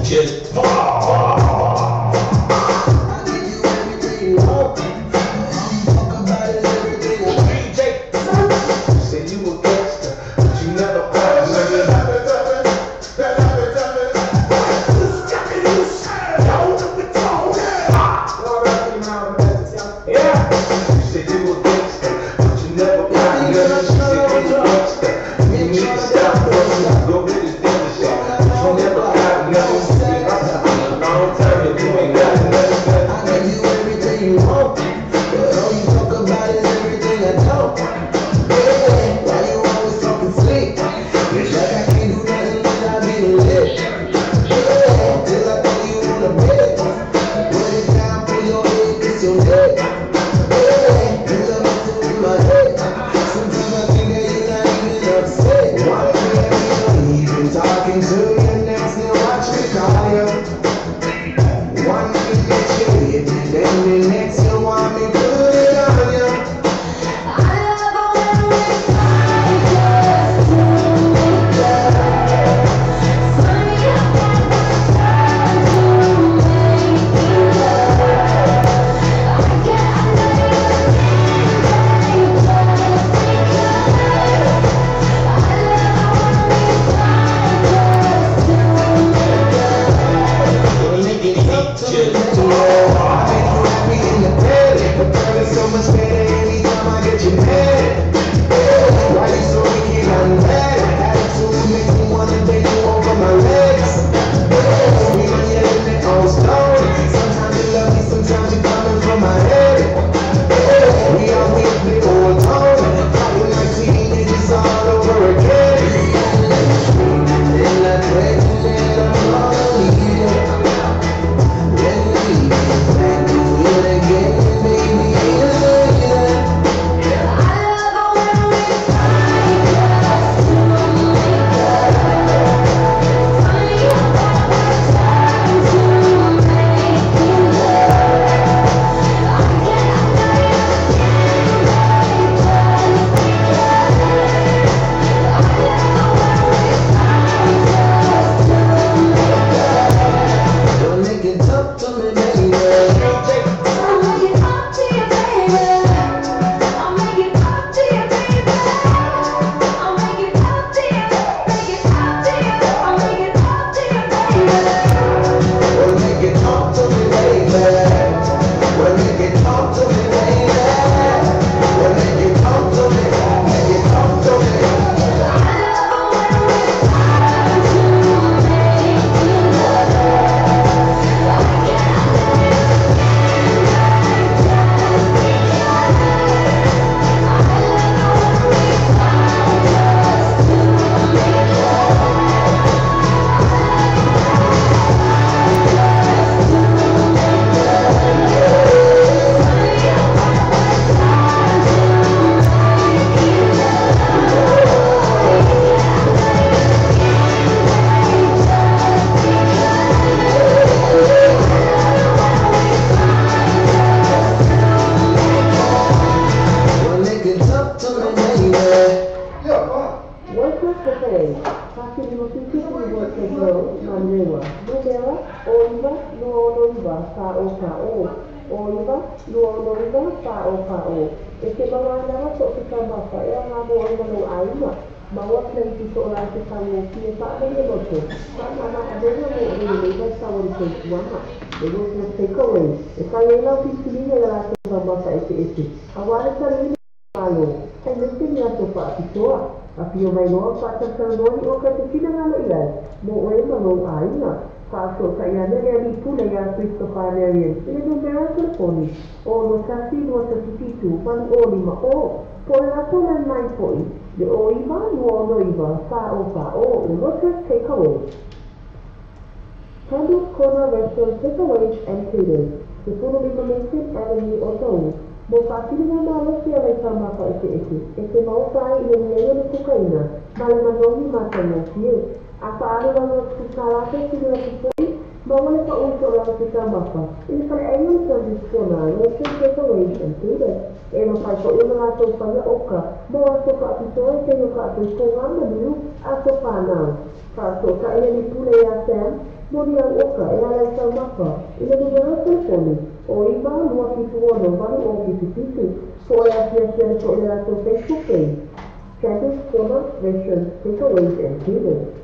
just pop. Candles Corner Restaurant Takeaways and Catering. Sepuno lima Mason Avenue, Otaú. Mofasili na malosi ya laitama pa eke. Eke mausai ile mleyo ni kukaina. Bale manongi mata mofie. Apa anu wano kusalate sili la kupoi. Mawale pa uso la kitamba pa. Ili pale ayon service kona. Restaurant Takeaways and Catering. Ema pai pa una la tofanya oka. Mawa soka apitoe kenyo ka apitoe ngamba nilu aso pa nao. Ka soka ile ni pule ya Sam. Moni au oka e ala i tau mapa, ina numero telefoni, o ima lua pitu ono manu o pitu pitu, so e asia so e ato Facebook page. Campus Corner Restaurant Takeaways and Tables.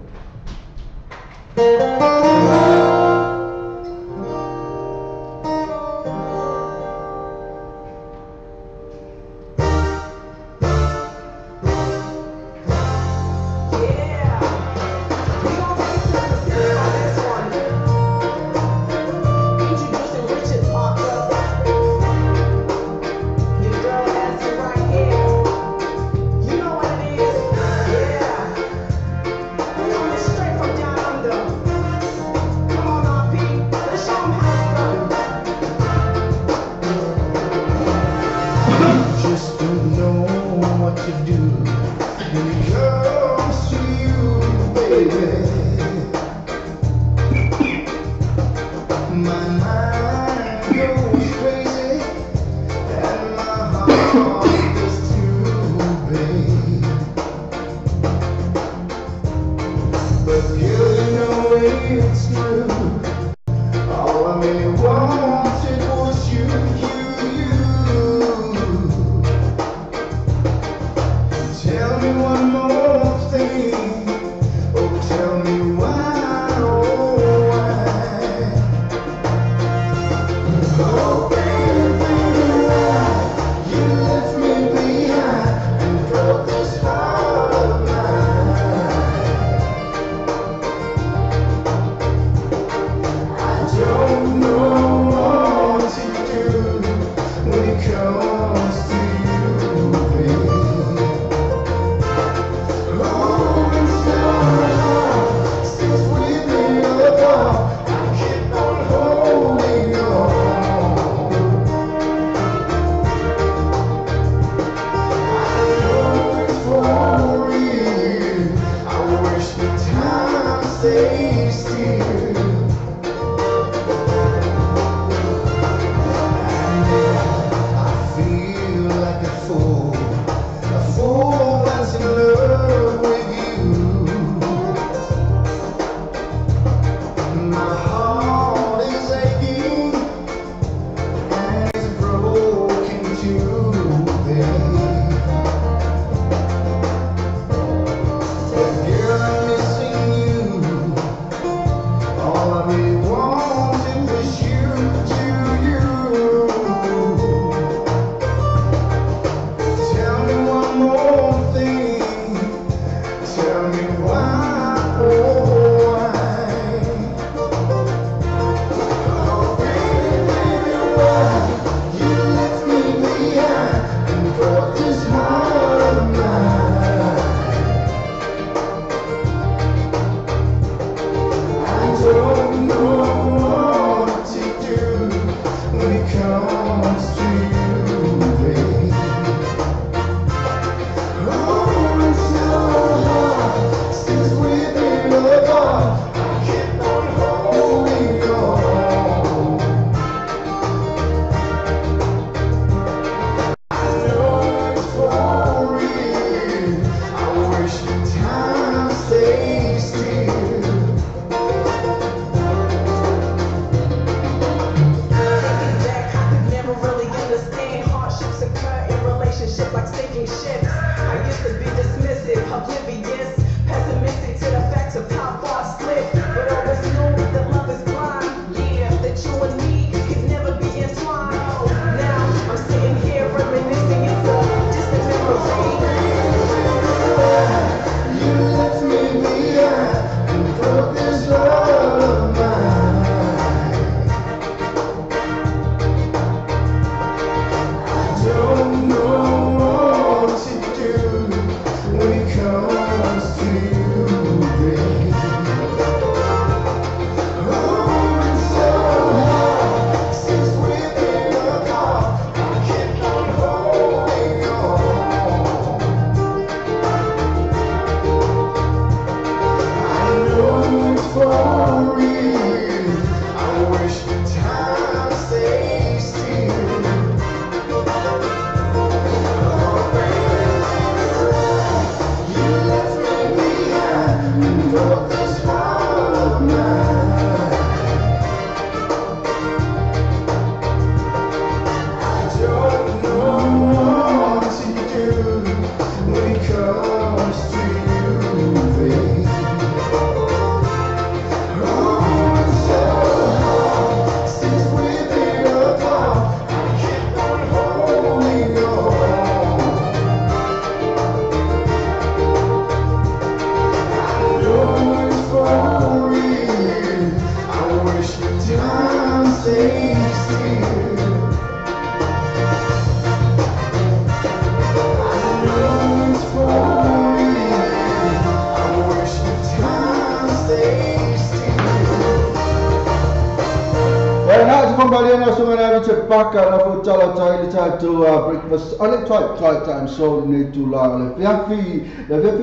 Kembali na sungana ni cepaka na po cala cai tu breakfast ale try time so ni tu la le fiafi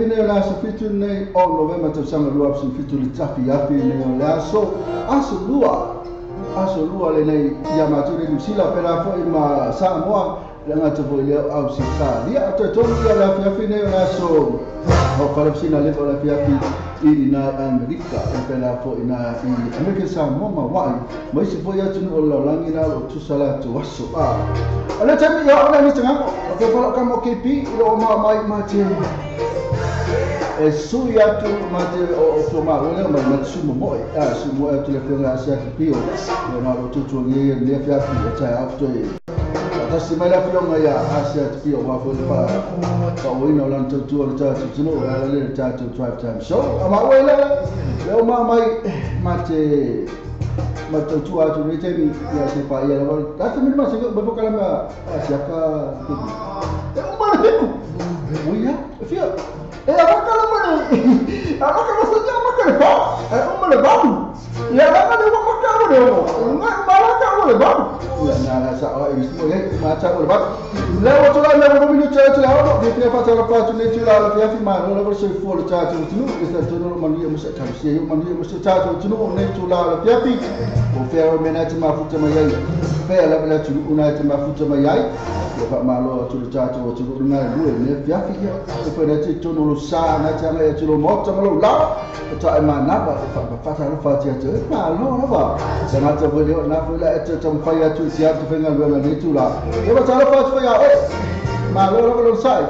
ne la so fitu ne o November tu sanga lua so fitu le tafi afi ne la so aso lua le nei ya ma tu ni sila pera fo ima Samoa le ngata fo le au si sa dia to ya la fiafi ne la so o kala sina le la fiafi ina Amerika e pela fo ina I Amerika Samoa ma wai mai se foi atu o la langi na o tu sala tu aso ala tami ya ona ni tanga ko fala ka mo KP o ma mai ma te e sui atu ma te o ma ole ma sumo mo sumo atu le pela sia pio o na o tu tu ni le fia pi e ta afto Tasi mai la filonga ya asia tpio wa fo pa o ino lan tu tu o ta tu no ala le ta tu drive time so ama wela le ma mai mate mate tu atu ni te ya se pa ya la ta mi ma se ba po kala ma asia ka e o ma le ku uia fia e a kala ma ni a kala sa ja ma kala pa e o ma le ba ya la ka le ma ka mo le o ma la ka mo le ba ya na la sa o e sto ye ma cha mo le ba le o to la le mo mi cha cha o di te fa la fa tu ne tu la ya fi ma no la so fo le cha tu tu e sta tu no ma ni mo sa cha si yo ma ni mo sa cha tu no ne tu la ya fi o fe o mena ti ma fu te ma ye fe la la tu una ti ma fu te ma ye o fa ma lo tu cha tu tu na lu ne ya fi ya o fe na ti tu no sa na cha ma ya tu lo mo ta ma lo la ta e ma na ba fa ta lo fa ti tu ma lo na ba se ma ta vo le na fu la e ta fa ya tu si atu fe nga lu na ne tu la e ba ta lo fa tu ya ma lo sai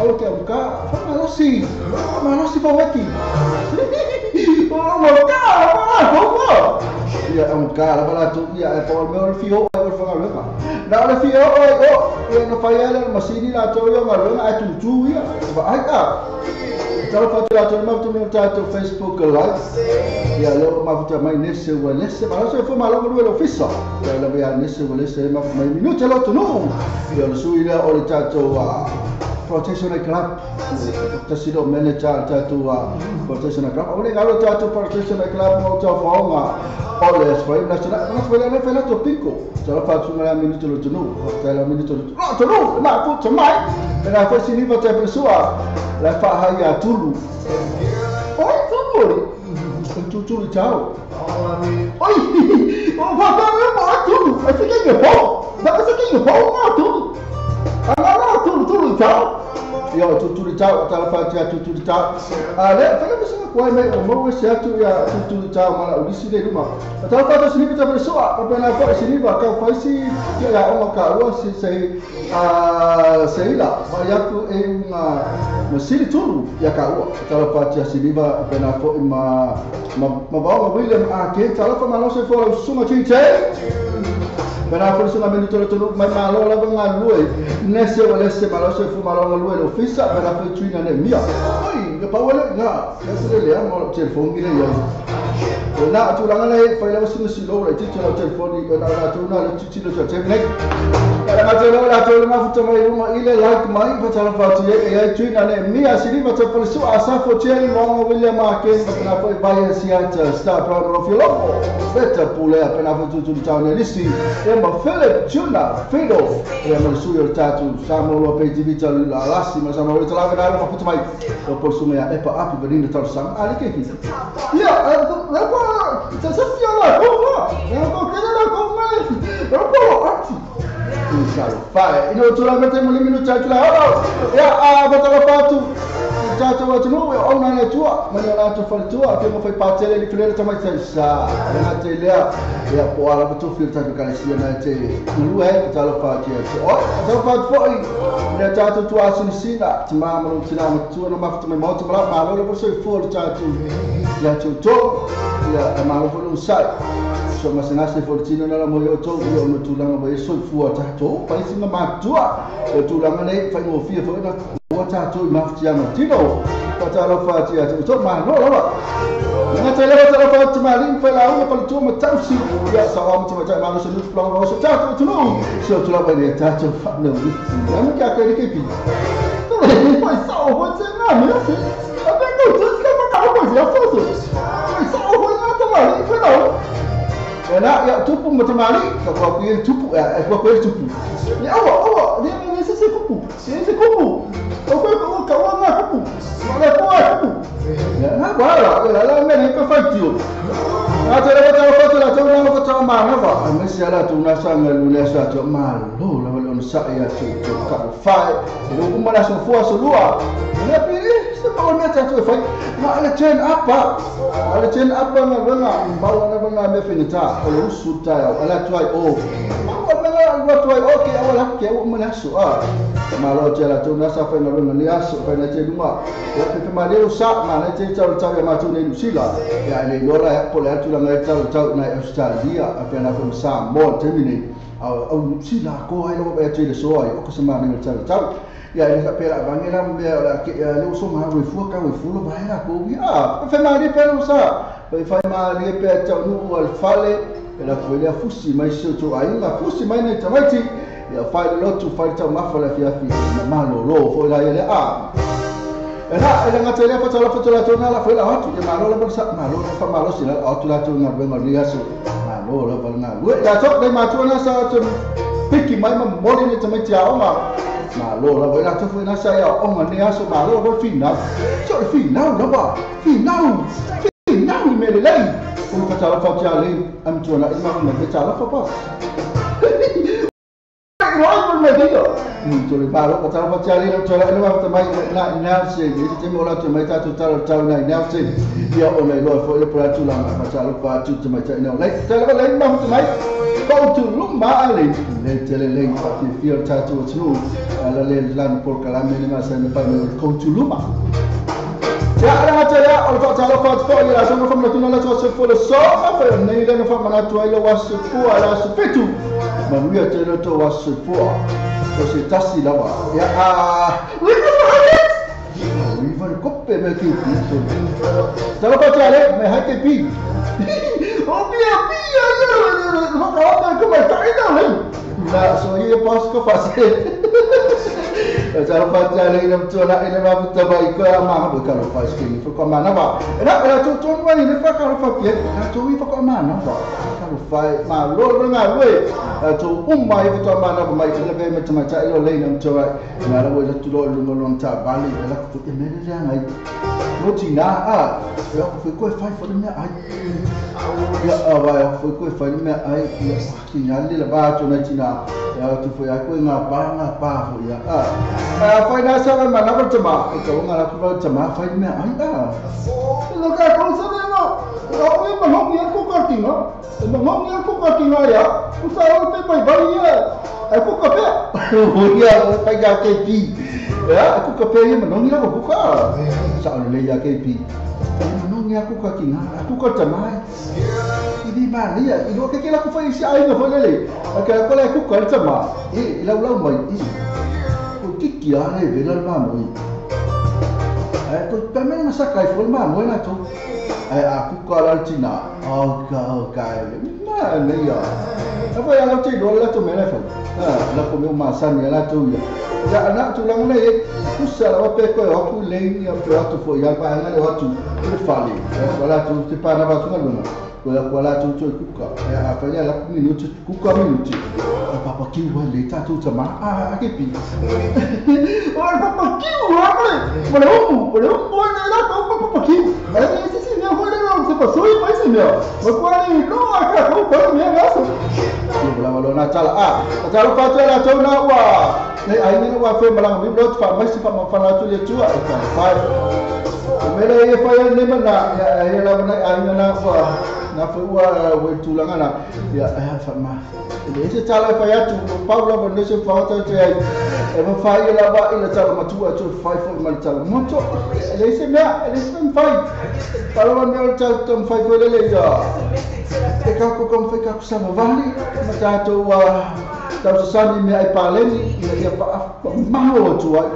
o ke ka fa ma si fa waki o ma ka ho ya am ka la bala tu ya e por me o fio o fa nga lu na le fio o e no fa ya le masini la to yo ma lu na tu tu ya ba ai ka Talo fa tu ma tu me ta tu Facebook live ya lo ma futa mai nesse o lesse ma so fo ma lo lo office ya lo ya nesse o lesse ma mai minuto lo tu no ya lo sui la o le tato protection club ta si do manager tato protection club o le galo tato protection club mo ta fa ma o le sfai na sala na sfai na fa to pico talo fa tu ma minuto lo tu no ta la minuto lo tu no ma fu mai na fa si ni va te persua la fa haya tulu oi tulu tu ciao oi o fa ma tulu e fica che po da cosa che po ma tulu allora tulu ciao io tu ciao ta la fa tu ciao ale fa che sono qua mai o mo se tu ya tu ciao ma la udisi de ruma ta la fa sini ta persua apa na fa sini ba ka fa si ya o ka o si sei sei la ma ya tu e ma sili tulu ya ka o ta la fa sini ba apa na fo ma ba William a ke ta la fa ma no se fo suma chinche Pena for suna menu tolo ma lo la nga lui nesse o lesse ma lo se fu ma lo lui lo fissa per la fecina ne mia poi che paura nga adesso le amo telefono che le na tu la le fai la sinu si lo ti lo telefoni na tu na lo ci lo c'è ne era ma te lo la tu ma fu mai uma ile like mai fa la fa ti e tuina ne mia si riva te per su asafo c'è mo William ma che na poi vai si sta sta proprio filo betta pure appena fa tutto il town listi ma Philip Juna Fido e ma su io tatu siamo lo per divita la lassima siamo lo la vedere ma tutto mai dopo su me e pa api venendo tal sam ali che chi ya la qua se fiola come no che non come dopo atti inshallah fai io tu la mettiamo lì minuto la ya va la fatto Tato wa tunu o na le tua ma na to fa tua che mo fai parte le cliere tamai sa na te lea ya po ala tu filta che calisia na te lu è ta la fa ti o ta fa poi na tato tu asin sina ti ma mo ti na tu no ma tu me mo ti ma lo per so fuori tato ya tu to ya ma lo non sai so ma se nasce fortino nella mo io to io no tu la mo so fuori tato poi si ma tua tu la ne fai mo fia fai wata to maftia matino wata la fatia to ma no la Ngata le wata fa tamali fa la o pa tu ma tausi ya sa o ma ta ma so lu plan ro so ta tu no so tu la ba le ta tu fa no wi ya mi ka ke ke pi to le fa sa o ho se na mi se a be no tu se ma ka ko ya fo so sa o ho na tamali fa no ela ya tupu ma tamali ka ko ku tupu ko ko tupu ni awa ni se kupu se kupu o ka wa na kupu ma ko kupu na bora la me ne ka fatio na tere ta foto la tona na foto ma na ba me sia la tuna sanga lu le sa to ma lo la lo sa ya to ka fa lo kuma la so fo so lua na pili se pa na ta to fa ma ala chen apa na banga ba na banga me finita o su ta ya ala twai o ma twai o ke awala ke o ma so ma lo tela tuna sa fa na lo ni aso fa na che duma o ke ma le sa ma na che tau ya ma tu ne sila ya le lora ya po le tu la ngai tau na Australia a pe na ko sa mo termine au sila ko ai lo ba che le so ai o ko sa ma ne tau ya le pe la bangela me la ke le so ma we fu lo ba era ko ya fe ma le pe lo sa pe fa ma le pe tau nu al fale la ko le fusi mai so to ai la fusi mai ne tamaiti ya fa le lotu fa tau ma fa la fi ma lo fo la le ela ngata le foto la tona la foi la hatu e malo la sa malo fa malo sila auto la tona bengo ria so malo la balna la tok dai ma tona sa to piki mai ma mori ni tama tiao ma malo la la to foi na sa ya o ma ria so malo ro final so final la ba final me le lei ko ka ta fa tia le am tona ma me ta la fa pa Roy me digo to le paro ka ta fa chali no chola no va mai na se ni te mo la to mai ta tu ta na se ya o le lo fo le pra tu la ma ta lo fa tu te mai ta no le te le ma tu mai ko tu lu ma ale le te le fa ti fio ta tu tu ala le lan por kala me ma se ne fa ko tu lu ma ya ara ta ya o fa ta lo fa fo ya so no fa ma tu na so fo le so fa ne le no fa ma tu ai lo wa su fu ala su petu ma lui a tele to wa se po o se tasi la ba ya we va le coppe me che so te lo faccio ale me ha che pi o mia no no come stai da so io posso fare Cara baca lagi nam tu nak ini apa tu baik ke mana bukan lupa sekali. Fakir mana ba? Nak tu ni ni fakir lupa dia. Nak tu fakir mana ba? Fakir lupa malu dengan we. Tu umai itu mana ba? Mai lebih macam-macam ilo lain nam tu. Nak we tu lo long tak balik. Nak tu ini dia ngai. Roti na ya fikir fai for dia ai. Ya awak fikir fai dia ai. Tinggal di lepas tu nak cina. Ya tu fikir aku ngapa ya. Fai nasa kan mana bercema, kalau nggak aku bercema, fai me anda. Kalau kau sahaja no, kau ini mahong yang aku kerti ya. Usaha itu baik ya. Aku kape, ya, pakai kepi. Ya, aku kape yang mahong yang aku buka. Soal leja kepi. Mahong yang aku kerti, aku kercema. Ini mana ya? Ini okey aku fai siapa yang fai lele. Kalau aku kercema, ilau mai. Kiki ana vela mamo ko também masa kai fol mamo na to aku kalau Cina okay mana ya apa yang aku tidur lah tu mana fol la ko meu masan ya la tu ya anak tu lang na usah apa ko aku lain ya tu fo ya pa na waktu tu fali wala tu ti pa na ba tu ngalo wala tu kuka ya apa ya la minuto kuka minuto papa kiwa le ta tu sama kepi papa kiwa boleh ni la papa kiwa ada sisi ni boleh lo se pasó y país ni ni no acá ko ni ngaso bola bola na chala patu la chona wa ai ni wa fe malang mi blot fa mai sifa ma fa la tu le tu ai fa mele ye fa ni mana ya la mana ai na fa na fa wa we tu la ngana ya fa ma ese chala fa ya tu Paula bondese fa ta te ai e fa la ba ila chala matua tu fa fo mal chala moto ese fa Paula me chala tu fa le ya e ka ko kom fa ka sama vali mata tu tau sasami me ai paleni ia maho atu ai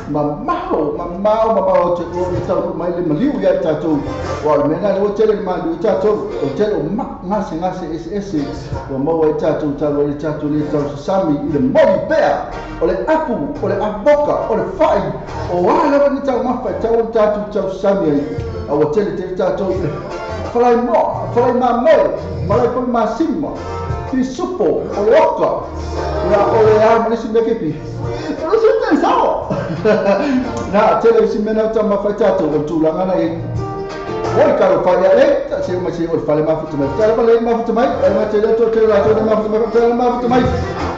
maho te o tau mai le maliu ia tatou o me na o tele ma du tatou o tele ngase ese o mo ai tatou tau le tatou le tau sasami i le moli pea o le apu o le aboka o le fai o ala ni tau mafa tau tatou sasami ai o tele tatou falai malai poi masima pi supo o le oka na o le a malisi mekepi o le sute sao na tele si mena ta mafatato o tulanga na e oi karo fai ale ta se ma se o fale mafuta mai tala pale mafuta mai e ma tele to tele la to mafuta mai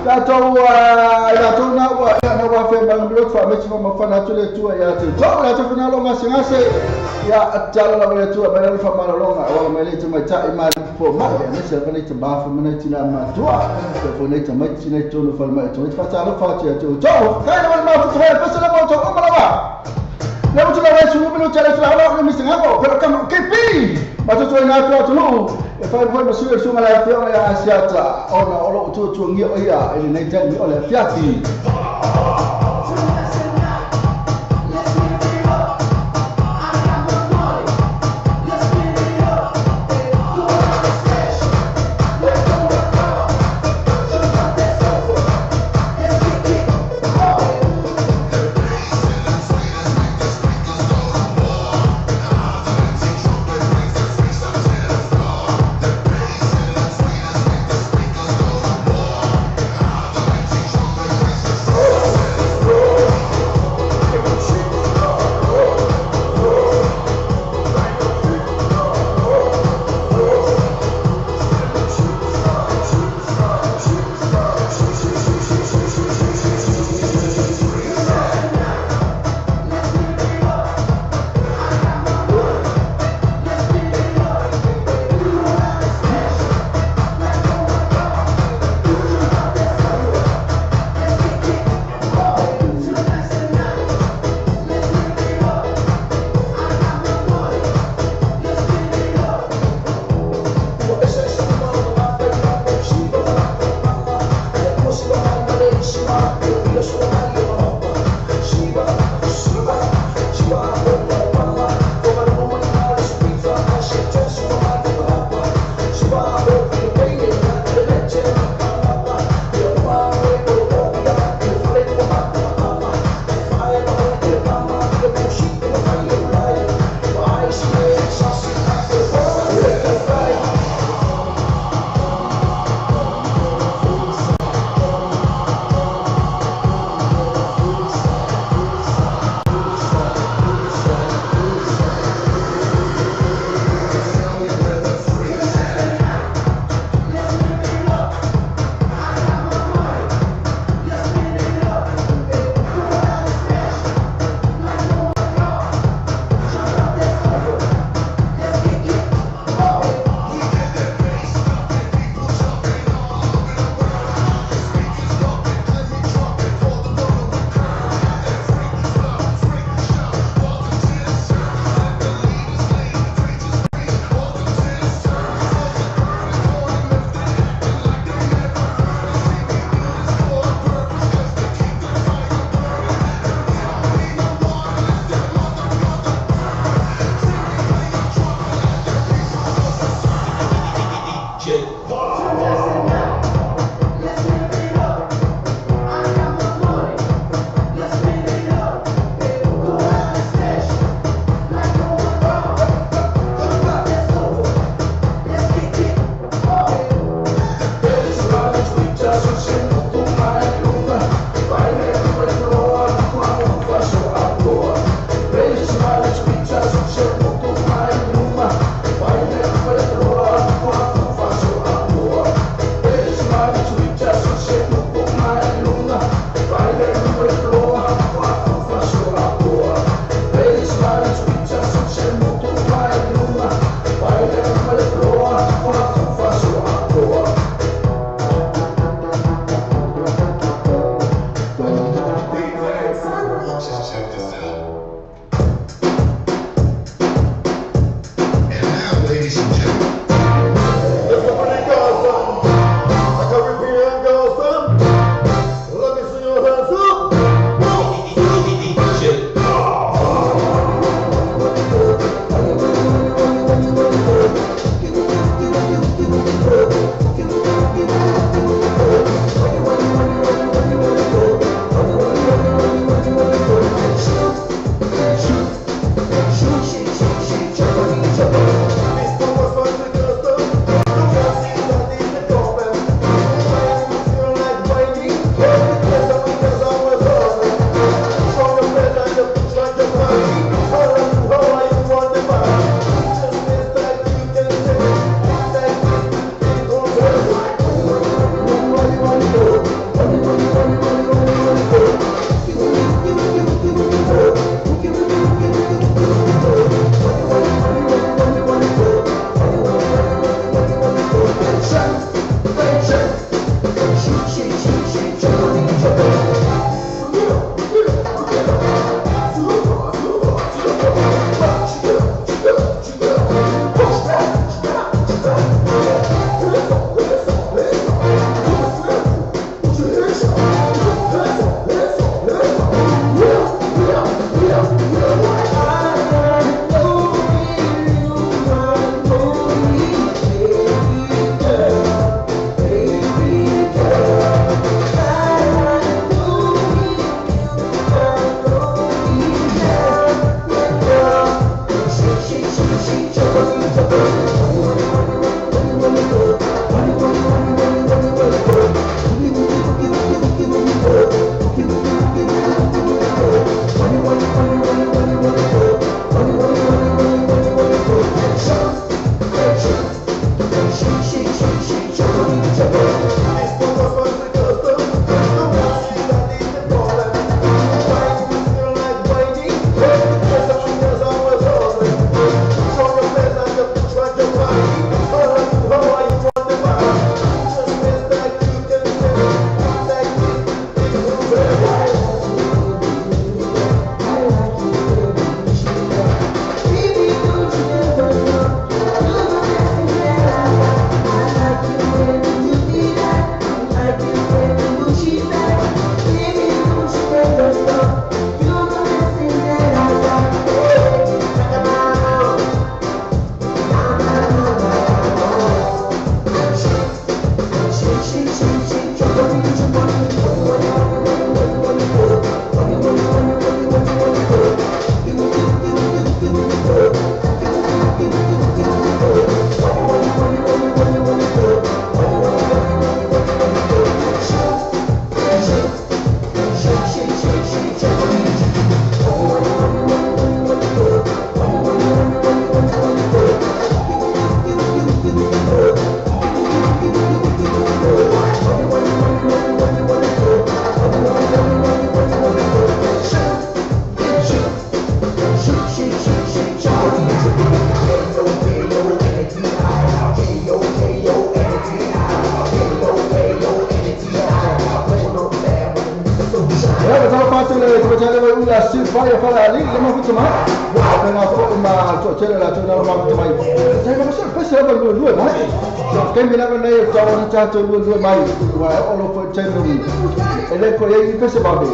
la to na wa fe ba nglo fa me fa ma fa na tele tu ya te to la to na lo ngase ya atala la le tu ba le fa ma lo nga wa me le te mai ta ma po ma ne se fa ne te ba fa me tina ma tua fo ne te mai tina to no fa ma to fa ta lo fa ti to kai na ma fa fa pa se la mo to o ma la ba le mo tula wesu mo no tele fa lo mi singa ko pero kam ke pi ma to na to lu e fa mo su ma la fa ya asiata ona o lo tu ngi o ya e ne te ni o le fiati Chato lu mai wa all over channel ni ele ko ye pese ba be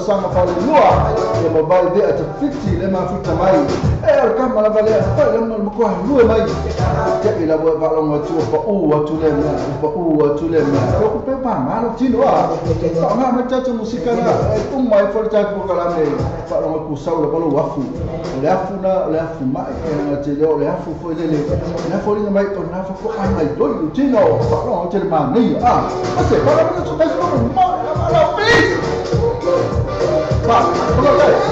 sama fale lua e mo vai de ata fiti le ma futa mai e al kama la vale fa le mo ko lua mai te ila bo va lo tu pa u tu le ma pa u tu le ma ko pe pa ma no tino a fa ma ma cha musika na e tu mai for cha ko kala ne fa lo ku sa lo ba lo wafu le afu na le afu mai e na te le afu fo le na fo le mai to na fa ko ai do tino fa lo te ma ni a se pa la no ta ko ma la please va, come on,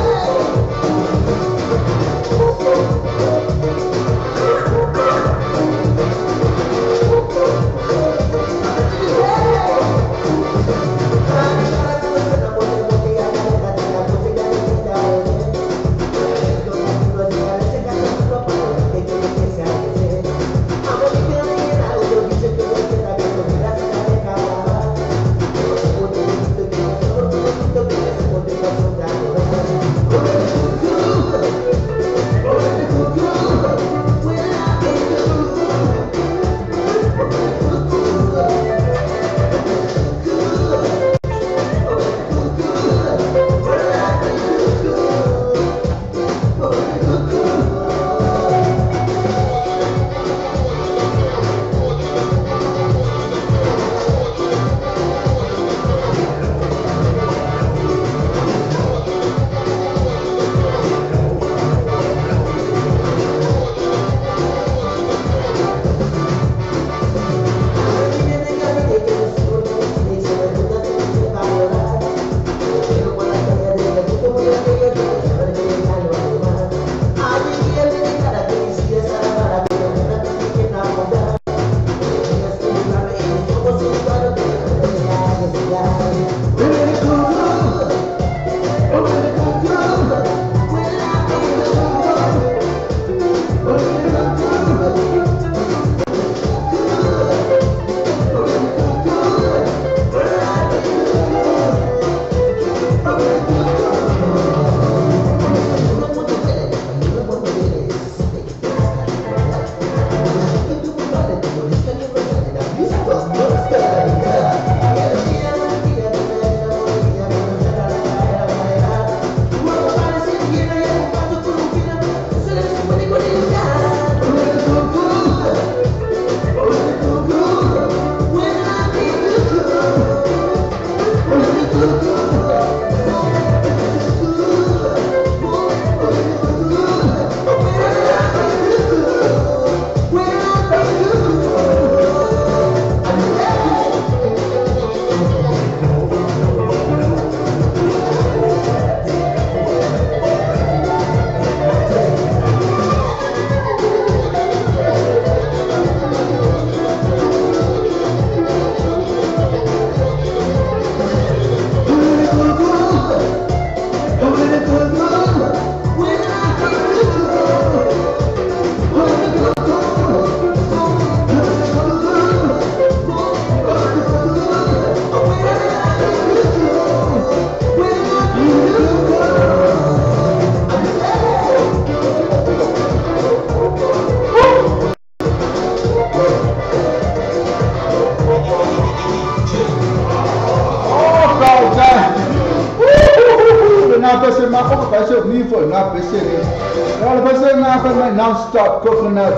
for my non-stop coconut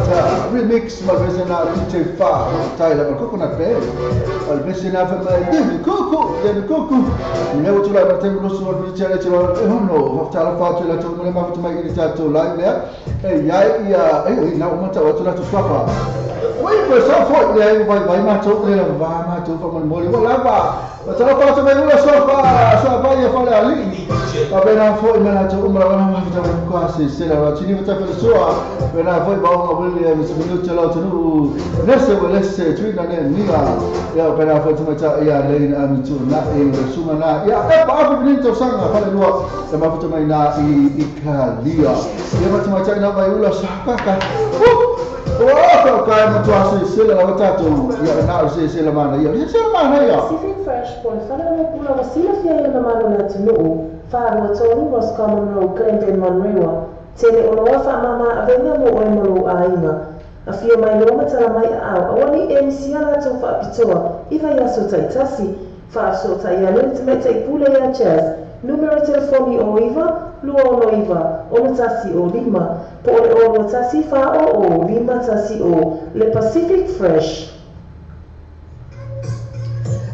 remix magazina DJ Fa Tyler coconut bed. Al besina for my David Coco. Never to like the table so we tell it no after a part to me to make it to live there. Hey now matter what to swap. Wait for some point there by my talk there my talk from Molly Lava. But I thought to me so far you for a lead. But I thought when I told my classes said about you never for the soa when I thought about Williams to let's say treat and Mila. Yeah, but I thought to my lane and to not in the Sumana. Yeah, I'm going to sang a the Mafta Maina Ikalia. You went to my China by Ula Saka. Oh, kaya matuasi sila watatu ya na sila mana ya sila mana ya Pacific Fresh Point fala mo kula wasila siya na mana na tinu fa motori was common no Clinton Monrewa tele onoa fa mama avena mo oimalo ainga afia mai no matala mai a awani MC ala to fa pitoa iva ya so taitasi fa so tayale tmeta ipule ya chess numero telefoni o iva Lua Noiva, Onotasi o Lima, Pole Onotasi Fa o Lima Tasi o Le Pacific Fresh.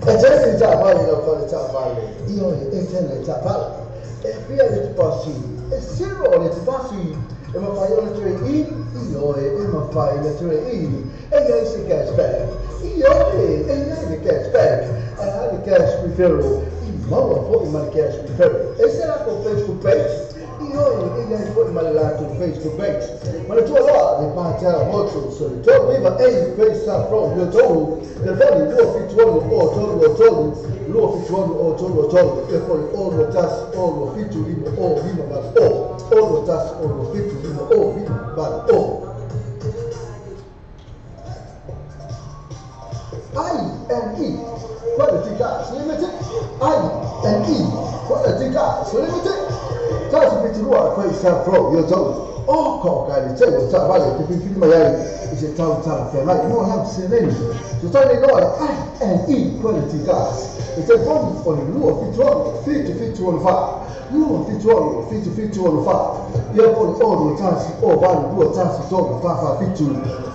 Ejesi Tavali no Kole Tavali, Io Etene Tavali, e via di Passi, e Siro di Passi, e ma fai una tre io e ma fai una tre e lei si cash back. Io e lei si cash back, e ha di cash referral. Mama put in my cash referral. Esse era com Facebook page. E olha, ele put in my lá to Facebook page. Mas eu tô lá, de parte a outro, so eu tô viva em page tá from eu tô. The value do fit one or todo, lo fit one or todo. E foi all the task all the fit to live all viva but all the task all the fit to live all viva but all. I-N-E, quality gas limited. I-N-E, quality gas limited. That's a bit of work for yourself from your toes. Oh, cock, I tell you, tell Valley, if you feel my eye, is a town fair. Like, no, I haven't seen any. So, tell me, no, I-N-E, quality gas. It's a body for the blue of fit to fit to 105. You fit to fit to 105. You have all the tasks, all value, do a task to talk about fit to.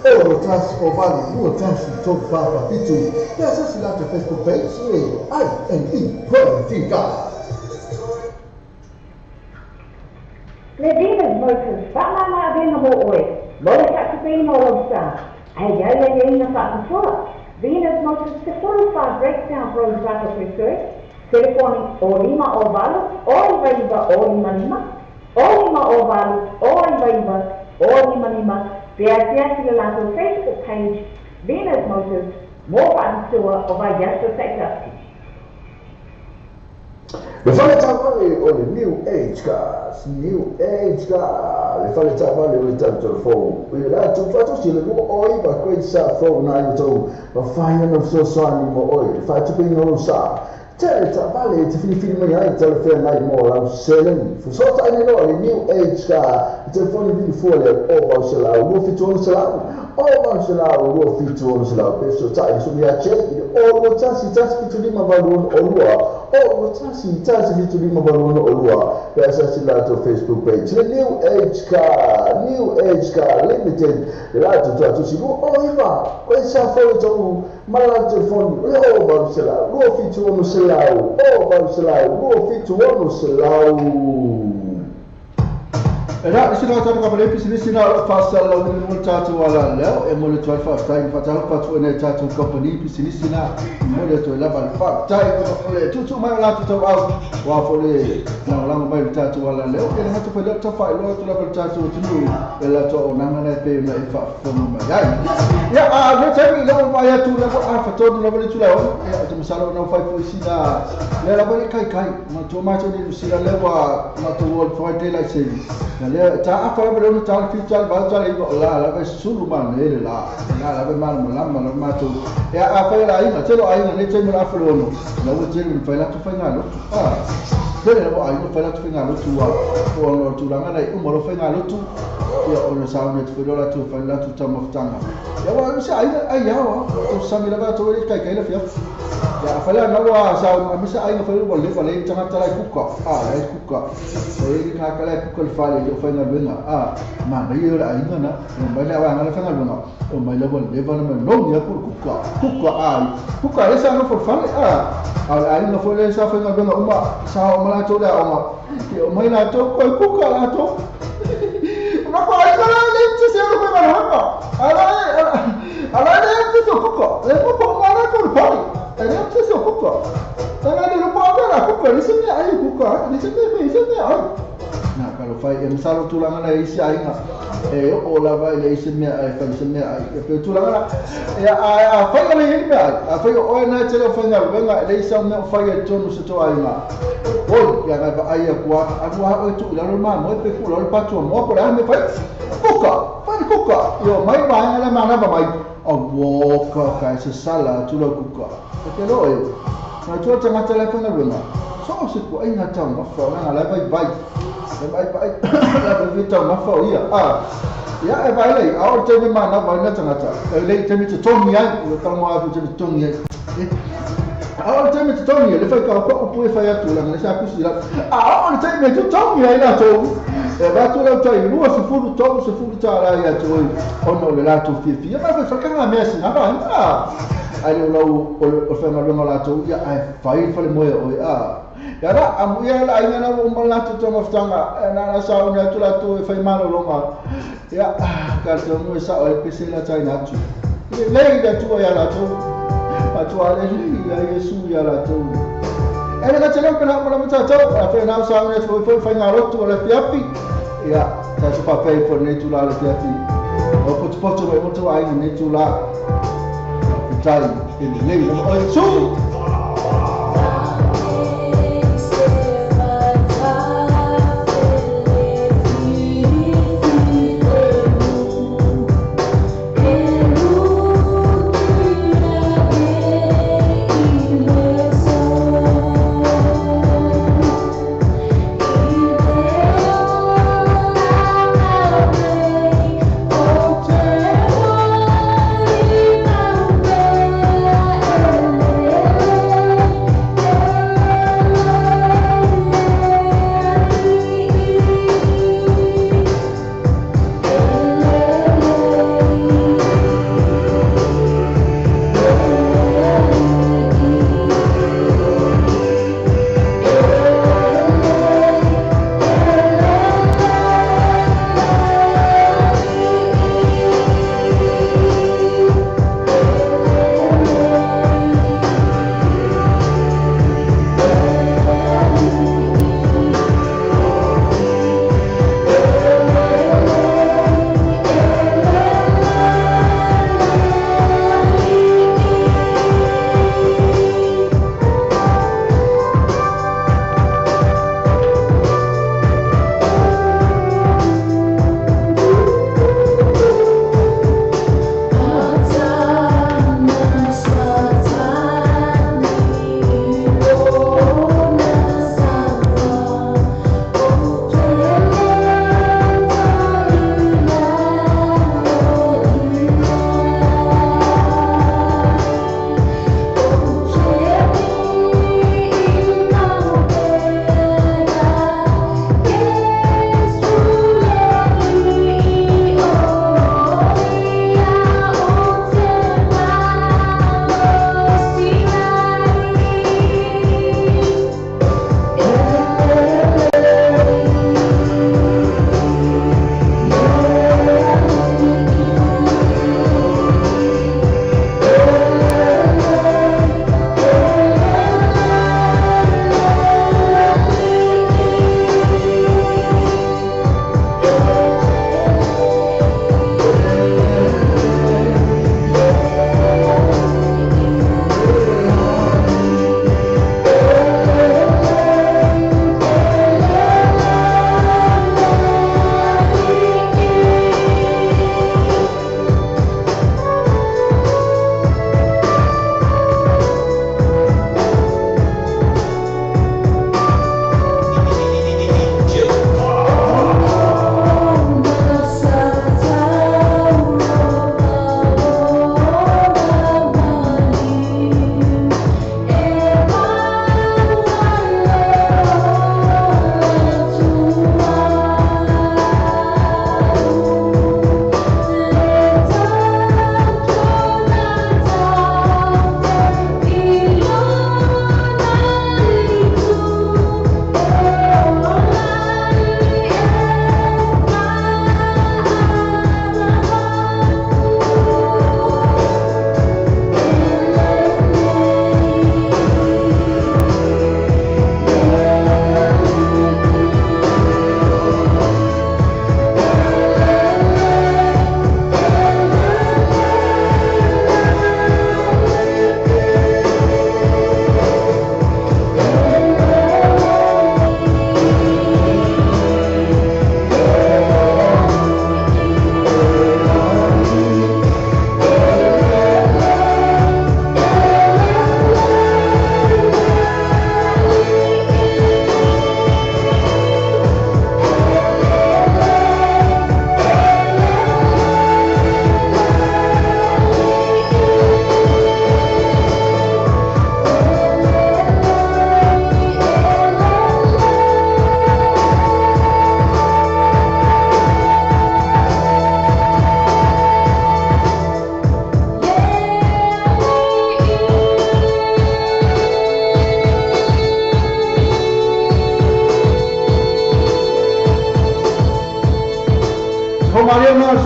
All the tasks, all value, do a task to talk about fit to. Yes, that's like the Facebook page. I-N-E, quality gas. Levinas Motors, Famama Vena Moe, Mola Captain Olosa, Ayala Fatua, Venus Motors, the 45 breakdown road traffic research, telephone Olima Ovalu, Oliva Olimanima, Olima Ovalu, Oliva Olimanima, the Asiatic Lato Facebook page, Venus Motors, more fun tour of our Yasta sector. Le fale tavale o le new age cars, le fale tavale o le telefone. We like to try to le oi ba kwei sa phone na yo to ba fine no so ni mo oi. Fa to ping no sa. Tele tavale te fini mai ai telefone mai mo la selling. Fu so ta ni no le new age car. Telefone vi fuori o ba se la lo fitone se la. O ba se la lo fitone se la. Peso ta so mi a check o lo tasi fitone ma valon o lo. Oh, tasi vitu lima balona olua. Pesa sila to Facebook page. The new age car limited. La to tu sibu. Oh, iba. Kwa isa phone to mala telefone. Oh, ba sila. Go fitu ono selau. Oh, ba sila. Go fitu ono selau. Era sino tatu kabale pisini sino fasal la wini tatu wala leo e mole tu alfa time fatal patu ne tatu company pisini sina mole tu la bal fa time mole tu mai la tu au wa fole na la mai tatu wala leo e na tu fa laptop fa lo tu la bal tatu tu e la to na na pe na fa fo ya a ne tami lo ma ya tu la a fa to na bal tu la ya tu misalo na fa fo sina le la bal kai ma tu ni sina le wa ma tu wol fa de la sei ta apa yang berada di dalam bahasa itu la be suluman ele la be mal ma tu ya apa yang lain celo ai ne celo afrono la wo celo fa la tu fa ngalo celo la ai fa la tu fa ngalo tu wa o tu la ngana i mo fa ngalo tu ya o sa ne tu la tu fa la tu ta maftanga ya wa ai ya wa tu sami la ba tu kai la fia Ya fala na wa sa amisa ai fa wale wale tanga tala kuka ai kuka sai ka kala kuka fale yo fa na benga ma na yo ai ngana no mai la wa ngala fa ngala no o mai la wale va na no ya kuka ai sa no for fale ai no for le sa fa ngala benga uma sa o mala to da uma yo mai na to ko kuka la to ma ko ai kala le ti se ro ba na ala le ti to kuka le ko ma na ko fale Ele não se ocupa. Tangan dia lupa apa kuka. Di sini air kuka. Di sini air. Nah kalau fai yang salah tulangan air isi air nak. Olah fai le isi me air. Fai isi me air. Tapi tulangan ya fai kalau ini me air. Fai orang nak cakap fai ngal. Benga le isi me fai john sesuatu air nak. Yang ada air kuat. Aku itu lalu mana? Mau pergi lalu patu. Mau apa? Me fai kuka. Fai kuka. Yo mai mai ada mana apa mai? Walk kai sesala tulang kuka. Okey loh. Nah cuaca tengah telefon nak benda. So seku ai nak tahu mafau nak alai baik. Alai kita mafau iya. Ya baik. Awak jadi mana banyak tengah tak. Lei jadi tong yang. Kalau mau aku jadi tong yang. Awak jadi tong yang. Lepas kau apa faya tulang. Saya aku silap. Awak jadi tong yang lah tu. Batu lau tai lua sefulu tau sefulu cara ya tu ono le la tu fifi ya ba fa kanga mesi na ba ai lau o fa ma la tu ya ai fai fa le mo o ya ra amu ya la ai na o ma la tu to maftanga na sa o na tu la tu fa ma lo longa ya ka tu mo sa o pese la tai na tu le da tu ya la tu pa tu ale ya yesu ya la tu Ele ka tele kana mala mata tau fa na sa ne fa ngaro tu le piapi ya ta su pa pe for ne tu la le piapi o pot me moto ai ne tu la tai in le o su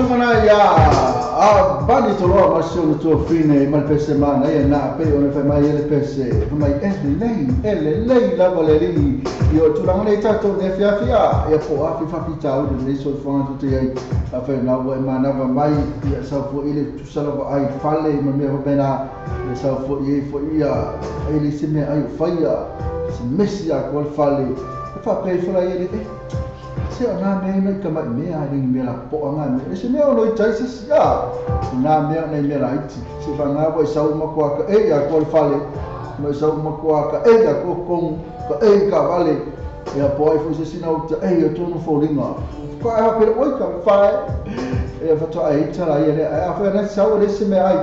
mana ya bani to lo ma so to fine mal pese mana ya na pe o fa mai ele pese mai ele la valeri io tu la ne tato ne fia ya po a fa pita o de so fon to te a fa na wo mana va mai ya sa fo ele tu sala va ai fale ma me va bena ya sa fo ia ele se me ai fa ya se messia qual fale fa pe fa ele se ona me ka mai me a ring me la po nga me se me ono tai se ya na me me la iti se va nga bo sa uma ko ka e ya ko fale no sa uma ko ka e ya ko kon ka e ka vale ya po ai fu se sina uta e yo tono fo ringa ko a pe oi ka fa e fa to ai tala ye a fa na sa o se me ai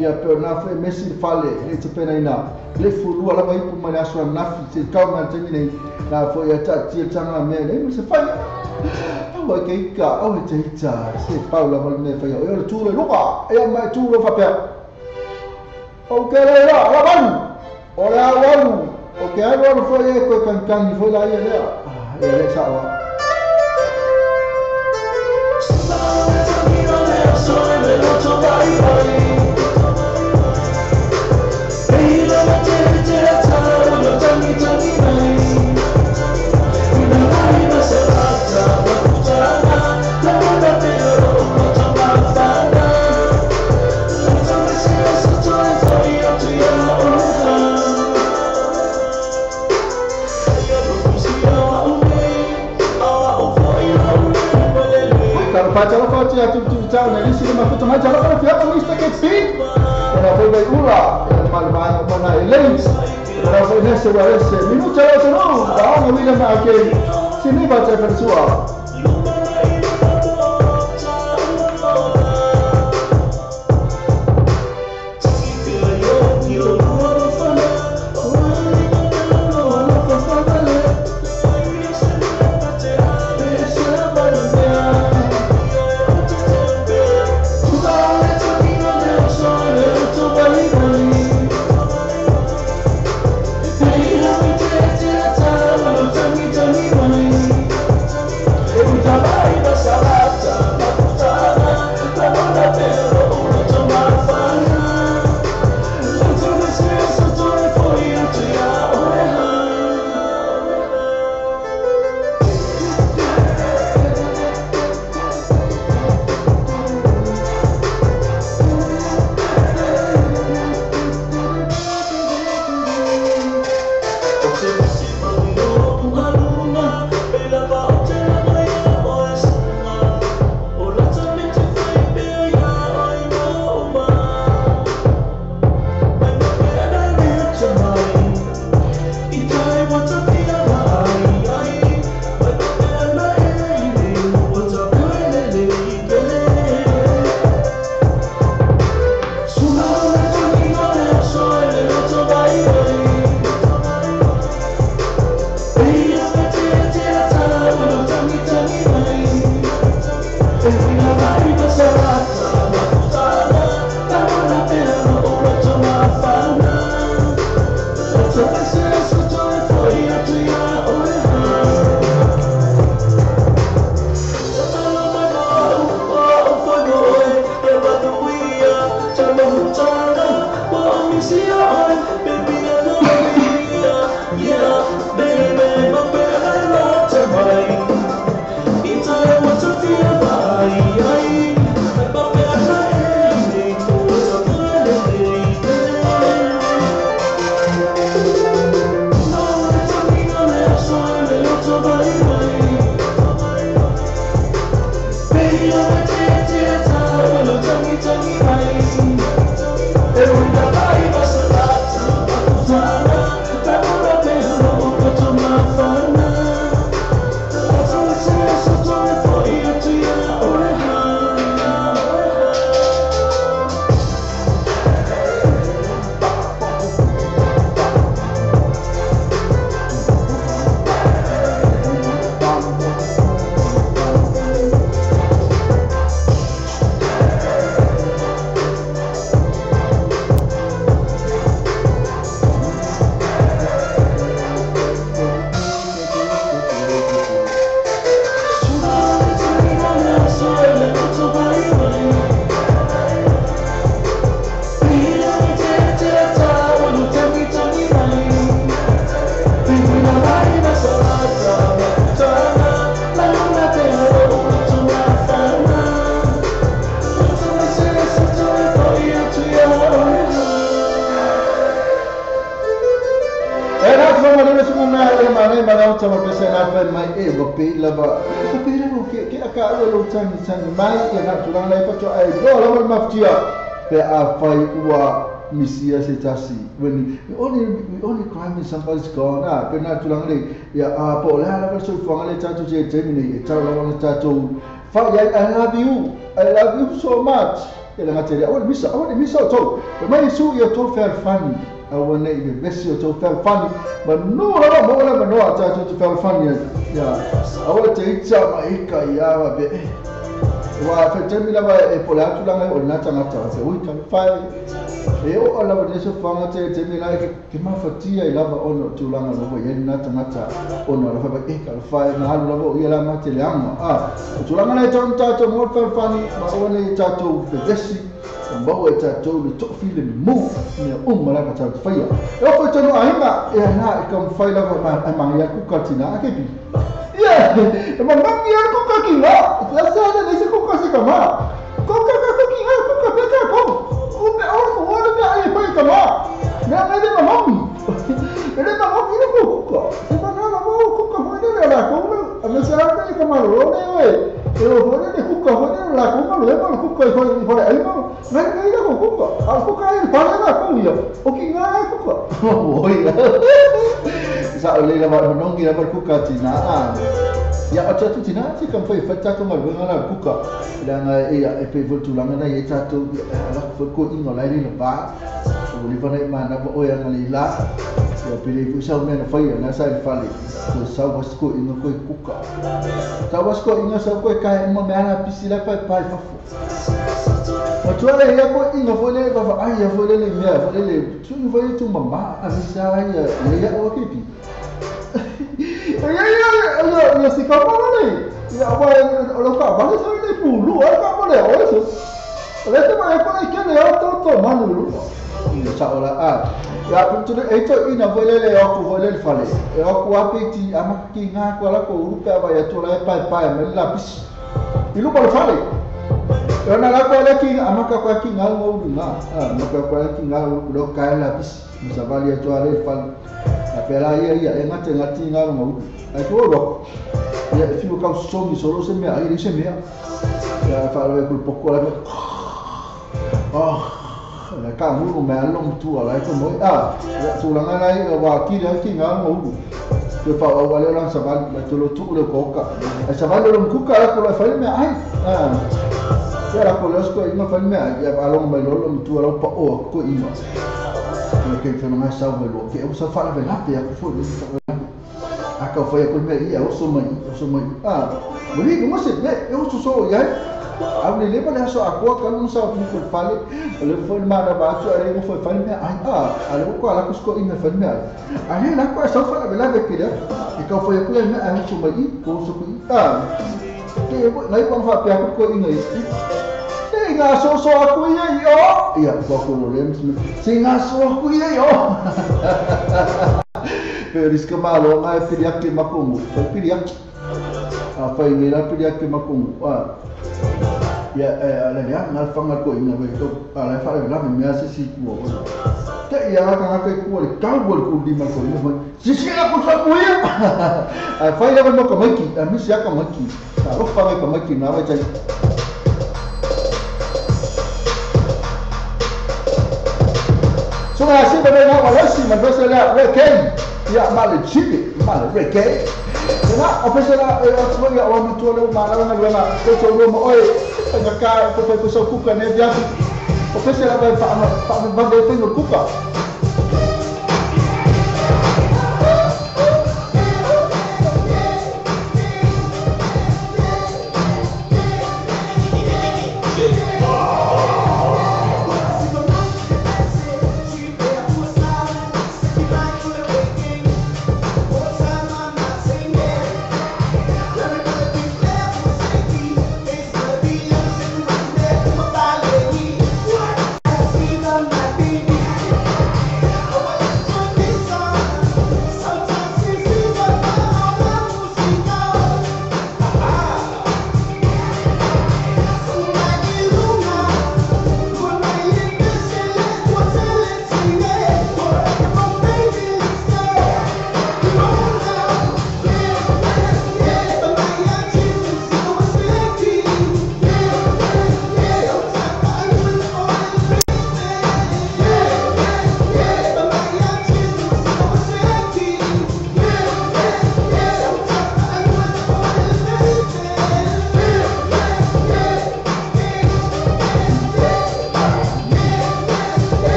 ya pe na fa me si fale e te pena ina le fu lu ala mai pu ma na so na fi se ka ma te ni na fo ya ta ti tanga me ne se fa o ke ka o te ta se Paula mal me fa yo tu le luka e mai tu lo fa pe o ke le la ban o la walu o ke ai lo fo ye ko kan fo la ye le sa wa ya tu tahu ni sini masuk tengah jalan kalau dia pun mesti kepin kalau boleh baik ula mal mana eleng kalau boleh sesuai minum cara terus tahu ni dah nak sini baca bersua mata ma pesa na fa mai e go pe lava ke aka lo tangi mai e na tu langa fa to ai go la ma ftia pe a fai ua misia se tasi when we only crime in somebody's gone pe na tu langa ya a po la la so fa le tatu je terminate e tau la tatu fa I love you so much ele ngatere o misa to mai su ia to fair funny I want to be best to fair funny but no ata to fair funny ya I want to eat some ika ya wa be wa fa termina ba e pola tu langa o na tanga ta se we can find e o ala ba so fanga te termina ke ma fatia I lava ono tu langa no ye na tanga ta ono la fa ba e ka fa na halu la bo ia ma te langa tu langa na tanga ta mo fair funny ma o ne ta to be best bawa tatou le tofi le move ne umma ka tau faia e o fa tonu ainga e na e kam faila ma ya ku katina ke bi ya e ma ngi ya ku katina ya sa ne se ku ka se kama ku ka kinga ku ka peta ko o me o ko wa ne ai fa kama ne de ma mami ne ma mami ne ku ka se ma na ma ku ka mo ne la ko a me sa ne ka ma lo ne we e o ho ne ku ka ho ne la ko ma lo e ma ku ka ho ne ai ma Ngai ko kuka, aku kai pare na ko ia. O ki ngai kuka. Oi. Sa ole la ba nongi la kuka tina. Ya acha tu tina si kam foi fatta ko mal ngana kuka. Dan e pe voltu langa na ye tatu la ko ingo la ni ba. O li bana mana ba o ya ngali la. Ya pili ku sa na foi na sa fali. Ko sa was ko ingo ko kuka. Sa was ko ingo sa ko kai mo me ana pisila pa pa fafu. Tuale ya ko inga fole ba fa ai ya fole le mia fole le tu fole tu mama avisa ya o kipi ya si ka mo le ya wa lo ka ba le sa le pulu ka mo le o eso le te ma ko ke le to manu lu sa ola ya tu le eto ina fole le o ko fole le fale e o ko apeti amaki nga ko la ko urupa ba ya to la pa me la pis ilu ba fale Karena aku ada king, amaka kwa king al mau dunga, amaka kwa king al udah kaya lapis, masa balik tu ada fan, tapi lah ya ngati ngal mau, itu loh, ya itu kau somi solo semia, ini semia, ya kalau aku pokok lagi, kamu melom tu lah itu mau, sulangan lagi wakil king al mau. Lepas awal orang sabal, betul tu udah koka. Sabal orang koka aku lah film ai. Ya aku lah suka ingat film ya along melolong tu along pak aku ingat. Okey film asal belo. Okey aku safar lah nak ya aku pun. Aku foi aku me ia aku mai. Beri aku masih aku susu ya. Aku ni lepas dah so aku kalau usah aku pun fale. Kalau phone mana baca ada aku phone file ai ada aku suka ingat film ya. Ani nak aku asal fale bela betul. Kau foi aku yang aku cuma itu suka. Okey lagi pun fa aku ko ingat. Singa so aku ya yo. Iya aku lem singa so aku ya yo. Peris kemalo mai piriak ke makungu. Piriak apa ini lah piriak ke makungu. Ya ada ya ngal fangat ko ingat betul. Ala fa la me si ku. Tak ya kan aku ku kau bol ku di makungu ini. Sisi aku sapu ya. Fa ya mo kamaki, misi ya kamaki. Kalau fa kamaki na ba cai. Sungai sih berbeda Malaysia, Malaysia Rekay, ya Malaysia, Rekay. Karena ofisial sebagai orang tua lu mana mana tu rumah oi penjaga tu kuka ni dia. Ofisial apa pak bandar pengur kuka.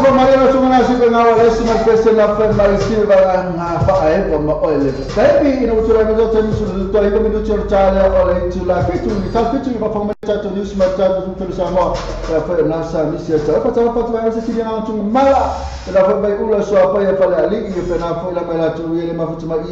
for Mariana Sumana Sipanga, Lesson President of Marisiva and Fae from Oil. Maybe in Utura to Toigo to China or to La Pitu, without pitching performance to News Matter to Sama for NASA, Mrs. Pata, sitting out to Mala, and I by Ula Swapa for a league, if an Apola to William Mafutuma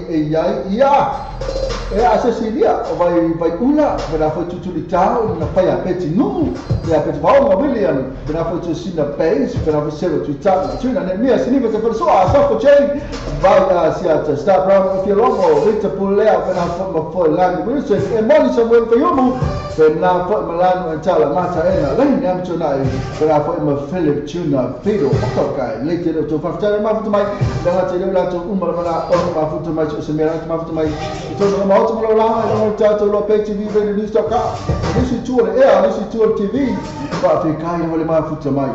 Cecilia, by Ula, but I put to the town, the fire petty no, they are pet William, but I put to see the base, but I was able to tap the tune and me as an even so I saw for change by Seattle, start round of your long or winter pull out when I put my foot land Wilson and money somewhere for you. Then now put Milano and Talamata and Lane them tonight, but I put my Philip Tuna, Fido, guy, later to Fafter Mafutmai, then I tell you that to Umara, Mafutmai, Samira, Mafutmai, to the multiple around, I don't tell to Lopez TV, the new stock up. This is two on air, this is two on TV, but the guy will Mafutmai.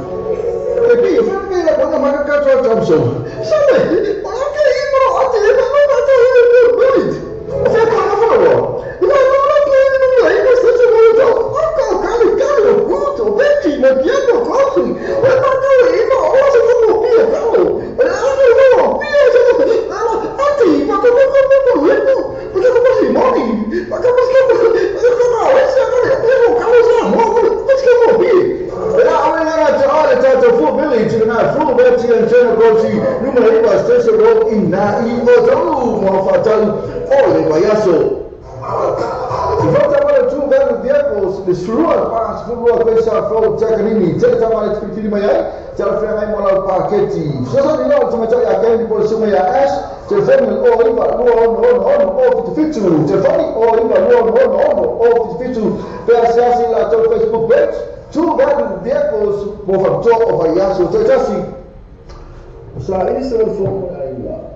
If you feel like one of my cultural Thompson, Sunday, I can't even know, I tell you, I'm not telling you, I said, I'm not follow. You know, I'm not playing in the way, it's such a little dog. I'm going to carry a food or veggie, my piano coffee. We're not doing it, I wasn't going to be a fellow. And I don't know, be a auntie, but I'm not going to do it, because I'm not money. But I'm not going to do it, let's go on, let's go on. Full village and I full Betty and General Numerica Station Road in Nai Otamu, Mofatal, Ole Bayaso. The first two vehicles, the Srua Pass, Full Besa, Flow, Takanini, Teltamai, Fitimaya, Telframe Mola Paketti. So I know to my again for Sumaya Ash, Telframe all in but on the Fitu, Telframe all in but on the Fitu, Persasi, Lato Facebook page. Two vehicles both on top of a Yaso Tajasi. So I is the phone.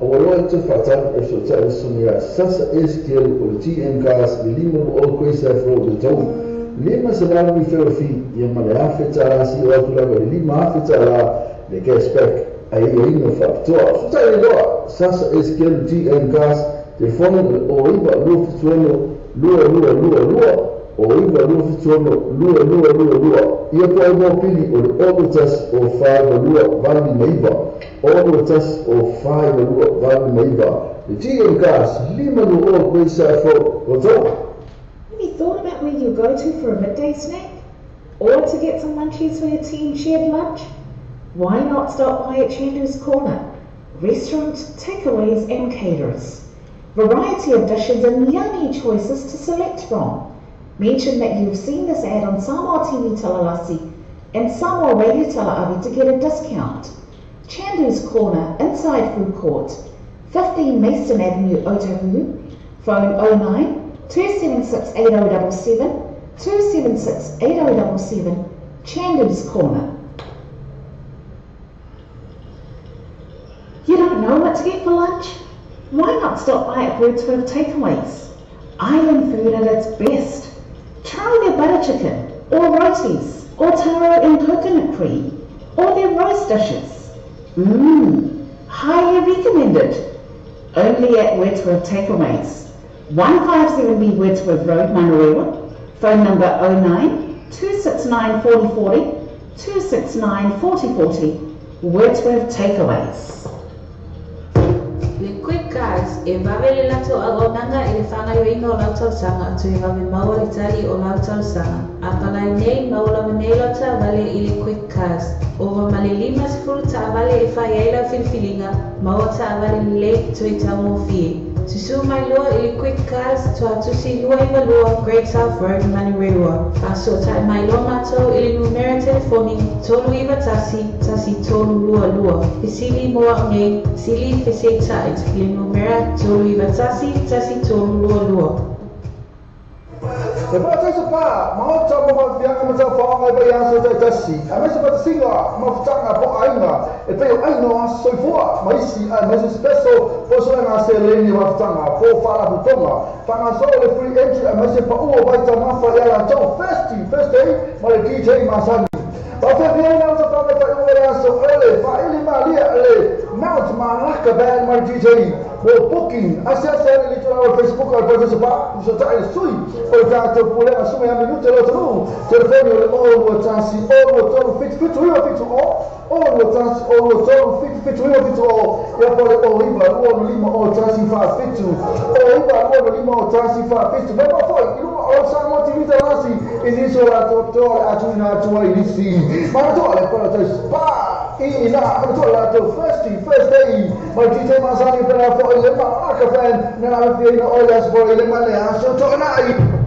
Our to Fatan, if so tell Sumia, Sasa is killed or GM cars, the Lima all Quayside Road, the town. Lima Salami Ferrofi, Yamala Fitara, see all Lava, Lima Fitara, the gas spec, a ring of factor. So tell you, Sasa is killed GM cars, the phone or Riva Roof Tono, Lua. O iwa lua fitono lua ia po ai mo pili o le ogotas o whae lua vali maiva ogotas o whae lua vali maiva the GM cars lima no o Quayside Road o tō. Have you thought about where you go to for a midday snack? Or to get some munchies for your team shared lunch? Why not stop by at Chandu's Corner? Restaurant, takeaways and caterers. Variety of dishes and yummy choices to select from. Mention that you've seen this ad on Samoa TV Talalasi and Samoa Radio Talaavi to get a discount. Chandu's Corner, inside food court, 15 Mason Avenue, Otahuhu. Phone 09 276 8077 276 8077. Chandu's Corner. You don't know what to get for lunch? Why not stop by at Wordsworth Takeaways? Island food at its best. Try their butter chicken, or rotis, or taro and coconut cream, or their roast dishes. Highly recommended. Only at Wordsworth Takeaways. 157B Wordsworth Road, Manurewa. Phone number 09 269 4040 269 4040. Wordsworth Takeaways. Le quick cars e vavele lato agonanga e le whanga yo inga o lautau sanga to e vave maua le tali o lautau sanga. A palai nei maula manelo ta vale i le quick cars. Ova male lima sifuru ta vale e whai eila filfilinga maua ta vale le to i tamo fie. To su mai lua i le quick cars to atusi lua i valua Great South Road Manurewa. Aso ta mai lo mato i le numera telefoni tolu iwa tasi tolu lua. Fisili moa ngei sili fisi tait le numera tolu iwa tasi tolu lua. Sebab saya sepa, mau coba membiarkan macam faham apa yang saya tasi. Kami seperti singa, mau cakap apa aina. Itu aina masih fuah, masih special. Pasal yang saya leni mau cakap, for fala butoma. Pangasol le free entry, masih pauh baca mafa yang jauh first day, malah DJ masani. Tapi dia yang macam apa yang saya so ele, faili malia ele. Mount Malacca band malah DJ. for booking. Acesse a eleitoral Facebook al Porto Sapa, Jotai Sui, o Tato Pule, assume a minuto e lo telefone o Tassi, o Tono Fit o Tassi, o Tono Fit e poi o Iba, o Lima, o Tassi fa Fitu, o Iba, o Lima, o Tassi fa Fitu, ma poi, o Samo Tivita Lassi, esisola Totore, Atuna Tua Ilisi, ma Tole, Porto Spa, Ina, Tola, first day, ma Tite Masani per for ile Akafen, nella fiera Oias for ile Malea, so Tonai.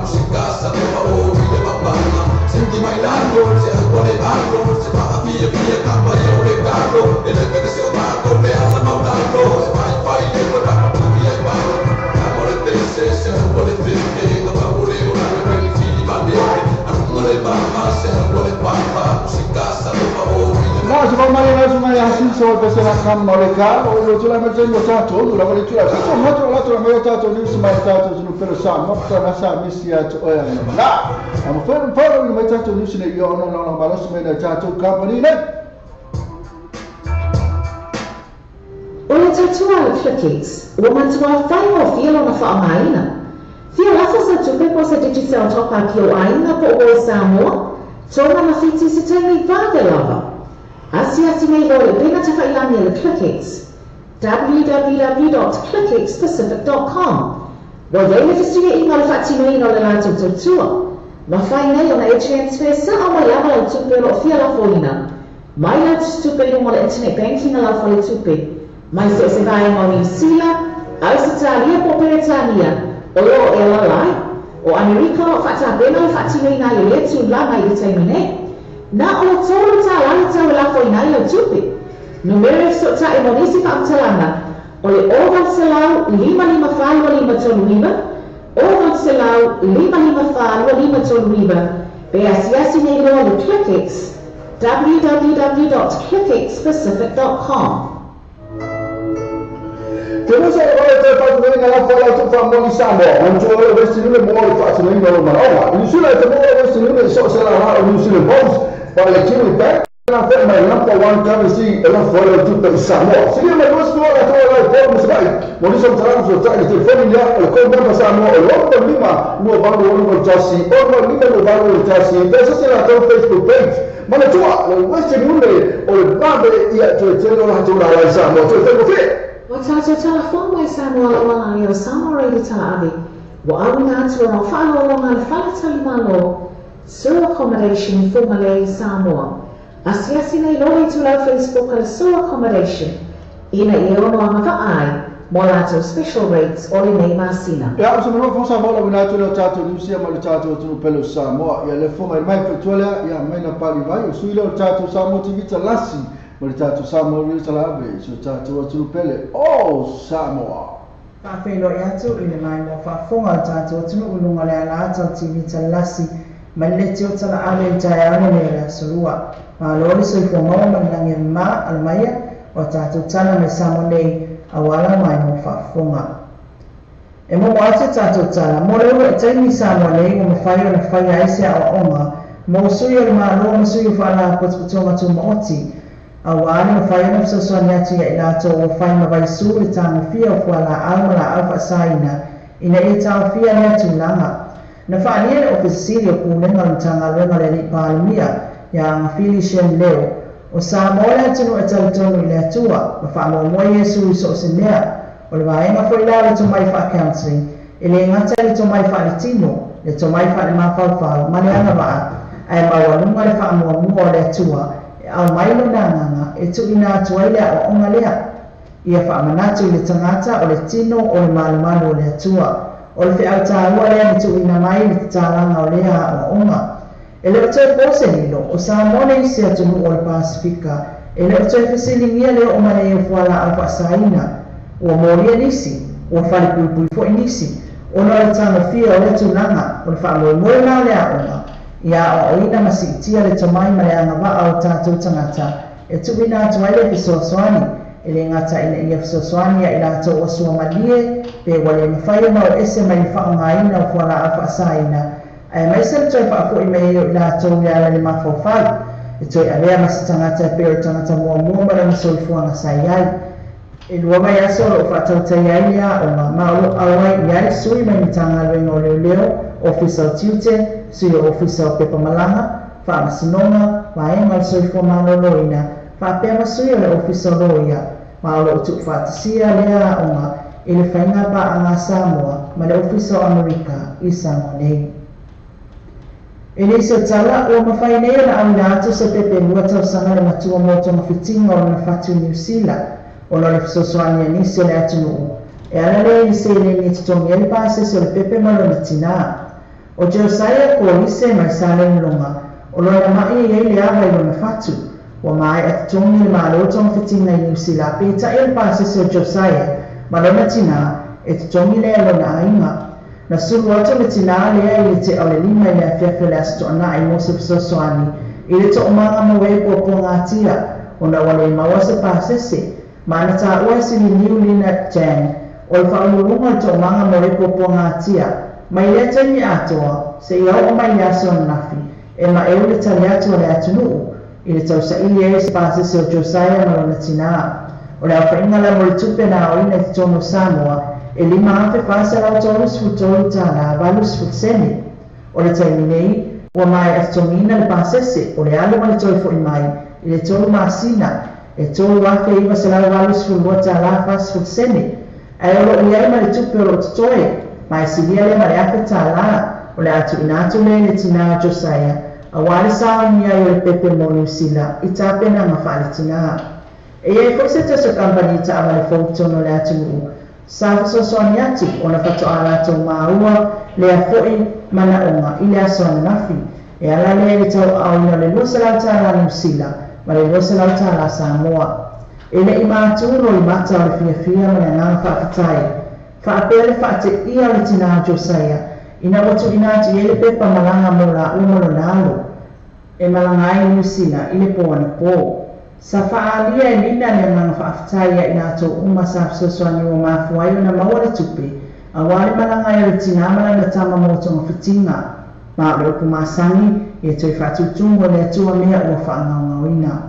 Música So pessoa kama oleka o tula majengo tato ula wale tula so mato la tula mai tato ni sima tato no pelo sa mo na sa misia to oya na am fero ni mai tato ni sine yo no balos mai na tato company ne Ola tatua le Clickix o matua fai o filo na fa maina fio la sa tupe po sa digital top up yo aina po o Samoa tona na fiti se temi vaga lava Asiasi nei lori pena te whailani le Clickix www.clickixpacific.com Wa yeile fistinga inga le whatino ino le lato tutua Ma whai nei o na e transfer sa o mai ama le tupe lo fia la foina Mai la tupe ino le internet banking la fo le tupe Mai se vai mo New Zealand Au se talia po Peretania O lo e la lai O Amerika o whata bena le whatino ina i le tu la mai le taimine Na o tolu ta lani tau la foi nai o tupi. Numero so ta e monisi pa amtalana. O le ovan selau 555 tolu riba. Ovan selau 555 tolu riba. Be asiasi nei loa le Clickix. www.clickixpacific.com Kena sa ole te pa tu nga la fola tu fa mo Samoa. Ang tu ole westinu le mo fa tu nga lo marawa. Ni sula te mo westinu le so sa la ha ni sula boss. Para le kiri back na fe mai number 1 currency ela fola tu pe Samoa. Sini me dos tu ala tu ala por mo sai. Mo ni so tara so ta ni telefoni ya o ko mo Samoa o lo ko lima no ba no no jasi. O no lima no ba no jasi. Pesa se la tu Facebook page. Mana tu le westinu le o ba be ia tu te no la tu la Samoa tu te ko fe. Wa tata telefon mai Samoa la wala ni o Samoa reidi tala abi. Wa awina atu o whalo o longa le whala tali malo. Sur accommodation for Malay Samoa. Asiasi nei lori tu lau Facebook ala sur accommodation. Ina i ono amaka ai. Molato special rates o nei masina. Ya so no fosa bola wina tu tato ni sia mal tato tu pelo Samoa. Ya le foma mai fetole ya mai na pali vai o suilo tato Samoa tivita lasi. Mal tato Samoa ri salave so tato tu pele. Oh Samoa. Pa felo ya tu ina mai mo fa fonga tato tu ulunga le ala tivita lasi. Malletio tala ale jayane le surua ma lori so fo mo manange ma almaya o tatu tala me samone awala mai mo fa fonga e mo wate tatu tala mo le tani samone mo fayo na faya ise o onga mo suyo ma lo mo suyo fa la potputonga tu moti awala mo fayo na so so nyati ya ila to o fayo ma vai su le tanga fia o la almala alfa saina ina ita fia na tu langa Na whaania o Pesiri o kūlenga mtanga renga le Palmia yang Felician Leo o Samoa tunu e tautonu i le atua ma whaamo moe Yesu i so se mea o le waenga fo ila le to mai wha counseling e le ngata le to mai wha le tino le to mai wha le mawhawhau ma le anga waa ai mawalunga le whaamo mua o le atua e au mailo na nganga e tu ina atua lea o onga lea ia whaamanatu i le tangata o le tino o le malumanu o le atua o le whiau tāua lea ni tu ina mai ni te tālanga o lea o onga. E leo toi pose nilo, o Samoa i se atunu o le Pasifika, e leo toi whasilingia leo o mane e fuala alfa saina, o moria nisi, o whare pui fo nisi, o no le tanga fia o le tunanga, o le whaamoe moe nā lea onga, ia o ina masi itia le tamai ma le anga waa o tātou tangata, e tu ina atu aile fisosoani, e le ngata ina ia fisosoani a ila ato o sua malie, pe wale mawhaia mau ese mai whaongaina o fuala alfa saina, ai mai se toi whaafo i mei o ila ato ia le mawhawhau, e toi area masi tangata e pere tangata mua mara masoi fuanga sai ai. E lua mai aso o whaatautai ai ia o ma maolo awai iai sui mai mitanga renga o leo ofisa o tiute, sui o ofisa o pepa malanga, whaamasinonga, waenga o soi fua manoloina, whaapea masui o le ofisa o loia, maolo o tuk whaatisia lea o ma i le whainga pa a ngā Samoa ma le ofisa o Amerika i Samoa nei. E nei se tala o mawhai nei na awina ato se pepe lua tausanga le matua moto mawhitinga o na whatu New Zealand o na le fisosoania nisi o le atunuu. E ana lea ni se le ni tutongi e le pase se o le pepe malo ni tina. O Josiah ko lise mai sale nilonga o lo na mai e le awa i lo na whatu. Wa mai atu tongi le malo tong fitinga i New Zealand pe ta il pasese o Josiah malona tina e tongi le alona ainga na sulu atu le tina le i te ole lima i le afiafe le asto ana i mose pisosoani i le to umanga mawe po ngatia ona wale mawase pasese mana ta ua sini niu lina jan o le whaulurunga to umanga mawe po ngatia mai le tani atoa se iau o mai aso nafi e ma e ule tali atua le atunuu i le tausaʻili ai se pasese o Josiah malona tinā o le awhaiga la mo le tupe na aoina i te tono Samoa e 5 afe pasalautolu sefutolu tālā 8 sefutasene o le taimi nei ua mae atotomina le pasese o le ale ma le toe foʻi mai i le tolu masina e 3 afe 5 salau 8 sefulua tālā 4 sefutasene ae o loʻi ai ma le tupe o loo totoe mae silia le ma le afe tālā o le atuina atu le le tinā Josiah awale saoni ai o le pepe mo New Zealand i tāpena ma whaaletinā. E iei fwse taso kampani ta ama le fautono le atunuu. Sa fasosoani atu o na whatoa rātou māua le a fwoi manaonga i le asoana nafi. E ala le le tau aoina le lusa lau tāla New Zealand ma le lusa lau tāla Samoa. E le i māturo i mata o le fiafia ma le ngā whaafitai. Whaapea le whaate ia o le tina Josiah. Ina watu ina atu i le pepa malanga mo la umalo nalo. E malanga ai New Zealand i le poani po. Sa whaalia e lina le mga whaafitaia ina atu uma sa fisosoani o mafuai o na maua le tupe. A wale malanga i le tina malanga tama motonga fitinga. Ma o le upu masangi e toi whaatutungo le atua mea ua whaangaungawina.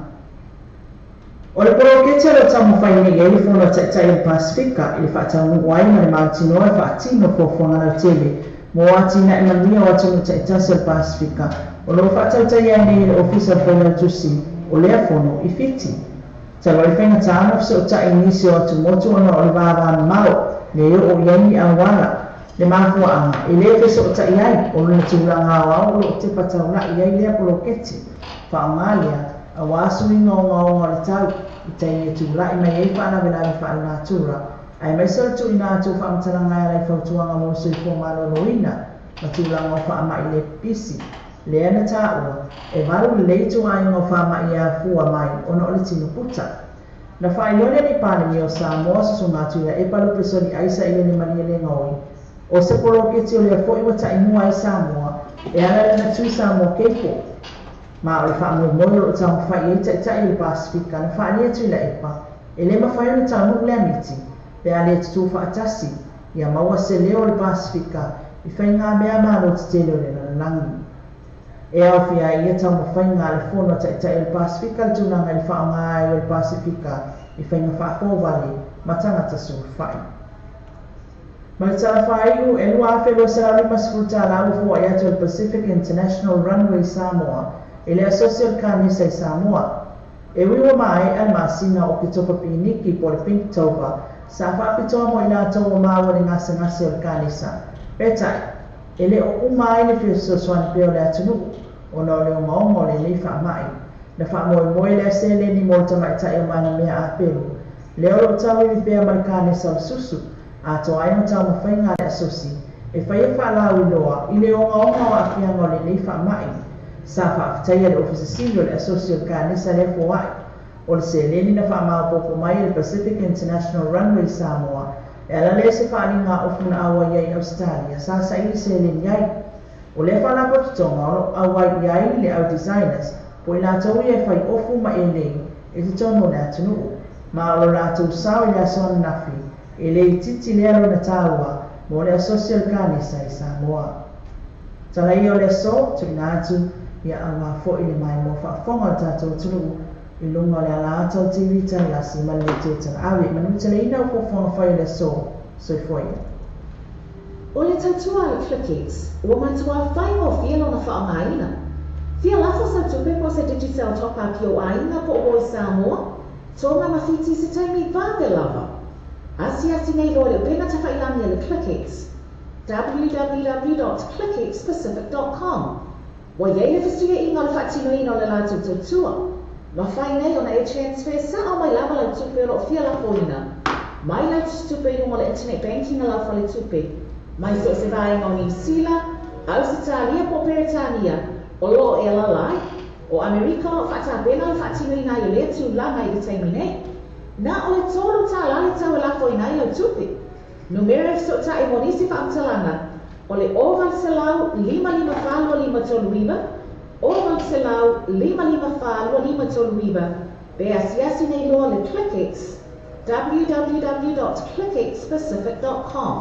O le porokete lo tamu whaine i le fono taitai le Pasifika i le whaataungu wai ma le mautinoa e whaatino fofonga lau tele. Mo atina e mamia o atu ta itasa Pasifika o lo whaatautai ane le ofisa whaina tusi o lea fono i fiti. Talo le whainga tāna fisa o ta inisi o atu motu ona o le vāvāna mau le o iani a wala le mafua anga e le fisa o ta iai o luna tūlanga au o lo te pataula iai lea poloketi whaangalia a wāsui ngau le tau i taini tūla i mai ei whaana venari whaana tūra. Ai mai sara tu ina tu fa mtalanga ai fautuanga mo se fo maloloina ma tu langa fa ma ile pisi le ana taua e valu le tu ai no fa ma ia fu mai ono le tinu puta na fa ione ni pane mi o Samoa so ma tu e palu personi ai sa ile ni mani le ngoi o se polo ke ti le fo i wata inu ai Samoa e ala na tu Samoa ke fo ma o fa mo mo o ta fa i ta i Pasifika na fa ni tu le epa e le ma fa ni ta mo le miti pe ale tu whaatasi ia maua se leo le Pasifika i whainga mea malo te telo le langi. E au fia ia tau ma whainga le fono taitai le Pasifika le tunanga le whaonga ai le Pasifika i whainga whaafo wale ma tangata su whai. Ma le tala whaiu e lua awhi lo sa lima sifruta la ufo ai atu le Pacific International Runway Samoa e le Associate Kanisa i Samoa. E wiwa mai al masina o ki topa piniki po le Pinktober sa whaapitoa mo ina tau o maua ni ngase o le kanisa. Petai, e le o umai le fisosoani peo le atunu, o na o le ungaongo le li whaamai. Na whaamoe le se le ni mo le tamaitai o mana mea a pelu. Le o lo tau i pea ma le kanisa o susu, a to ai mo tau ma whainga le asosi, e whaia whaalau i loa, i le ungaongo o afianga o le li whaamai. Sa whaafitaia le ofisa sino le asosi o le kanisa le fuai. O le seleni na whaamaopopo mai le Pacific International Runway Samoa e ala le se whaalinga ofuna awa iai Australia sa sa ili seleni iai. O le whaalapotutonga o awa iai le au designers po i lātou iai whai ofu ma e nei e te tono le atunuu ma o lātou sao i le asona nafi e le i titi le alo na tāua mo le Associal Kanisa i Samoa. Tala i o le so tu ina atu ia awa fo i le mai mo whaafonga o tātou tunuu i lunga le ala atau TV talasi ma le te awe manuta le ina o fonga whai le so i whaia. O le tautua le Clickix, ua matua whai o whialo na whaongaina. Whia lafo sa tupe po sa digital top-up o aina po o Samoa, tonga mawhiti se taimi vāwe lava. Asi nei lo le pena ta whailangia le Clickix. www.clickixpacific.com Wa iei le fisuia inga le whaatino ina le lātou tautua. Ma whai nei ona e transfer sa o mai lava lau tupe o lo whia lafo ina. Mai lau tupe i mo le internet banking a lava le tupe. Mai so se vai o New Zealand, au se tālia po Peretania, o lo e alalai, o O Amerika o whatabena o whatino ina i lea tu lama i le taimi nei. Na o le tolo ta lale tau lafo ina i au tupi. Numere so ta e monisi whaamtalanga. O le oval selau 555 toluiva. Oval selau 555 toluiva. Be asiasi nei loa le ClickX. www.clickxpacific.com.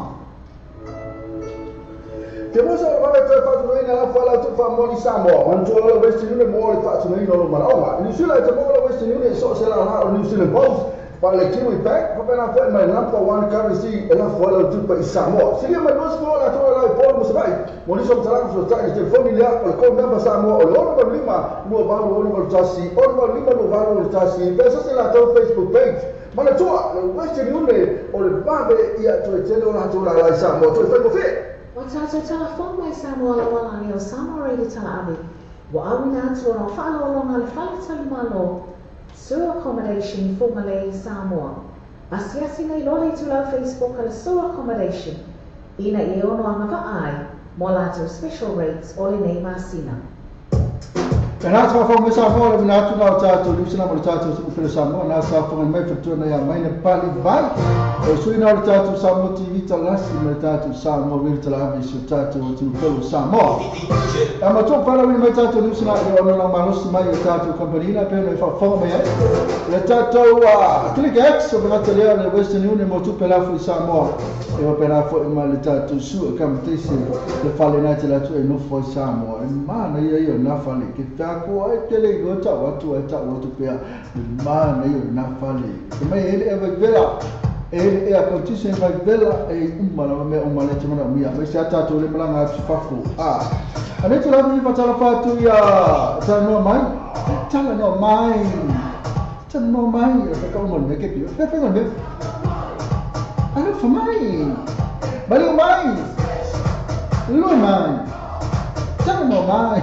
Te mosa o vale te fatu nei na fa la tu fa moni Samoa. Man tu la Western Union mo le fatu nei no mara. O ma, New Zealand te mo la Western Union so se la na o New Zealand Post. Pa le Kiwi Bank, pa pena fa mai number one currency e la fa la tu pa Samoa. Se ma no se la tu la po mo se vai. Mo ni so tala so ta este familia o le ko member Samoa o lo no lima no valo o no tasi. O no lima no valo o tasi. Pesa se la tu Facebook page. Mana tua le Western Union o le babe ia tu te no la tu la Samoa. Tu fa mo fe. Watato telefon mai Samoa la wala ni o Samoa reidi tala abi. Wa awina atu o whaalo longa le whale tali malo. Sewer accommodation for Malay Samoa. Asiasi nei lole tu lau Facebook ala sewer accommodation. Ina i ono anga ai, mo lato special rates o le nei masina. Nā tā whao me Samoa le mina atu nao tātou lusina mo le tātou tuku pere Samoa. Nā tā whao mai whatua ia mai na pali vai. E sui nao le tātou Samoa TV talasi me le tātou Samoa viri talavi si tātou tuku pere Samoa. A ma tō pala wini mai tātou lusina i ono nao mahosi mai le tātou kampanina pēr nei whao me ai. Le tātou ClickX o pengata lea le Western Union mo tupe lafu i Samoa. E o pēr afo i mai le tātou sua kamatisi le whale nai te latu e nofo i Samoa. E mana ia na whale ke tā ko ai tele go ta watu ai ta watu pea mana yo na fale e mai ele e vai vela ele e a competition vai vela e umala me umala te mana mia mai se ata to le malanga atu fafu ane tu la mi fatala fatu ya ta no mai tala no mai ta no mai e ka mo me ke pio pe pe no me ane fu mai bali mai lo mai tala no mai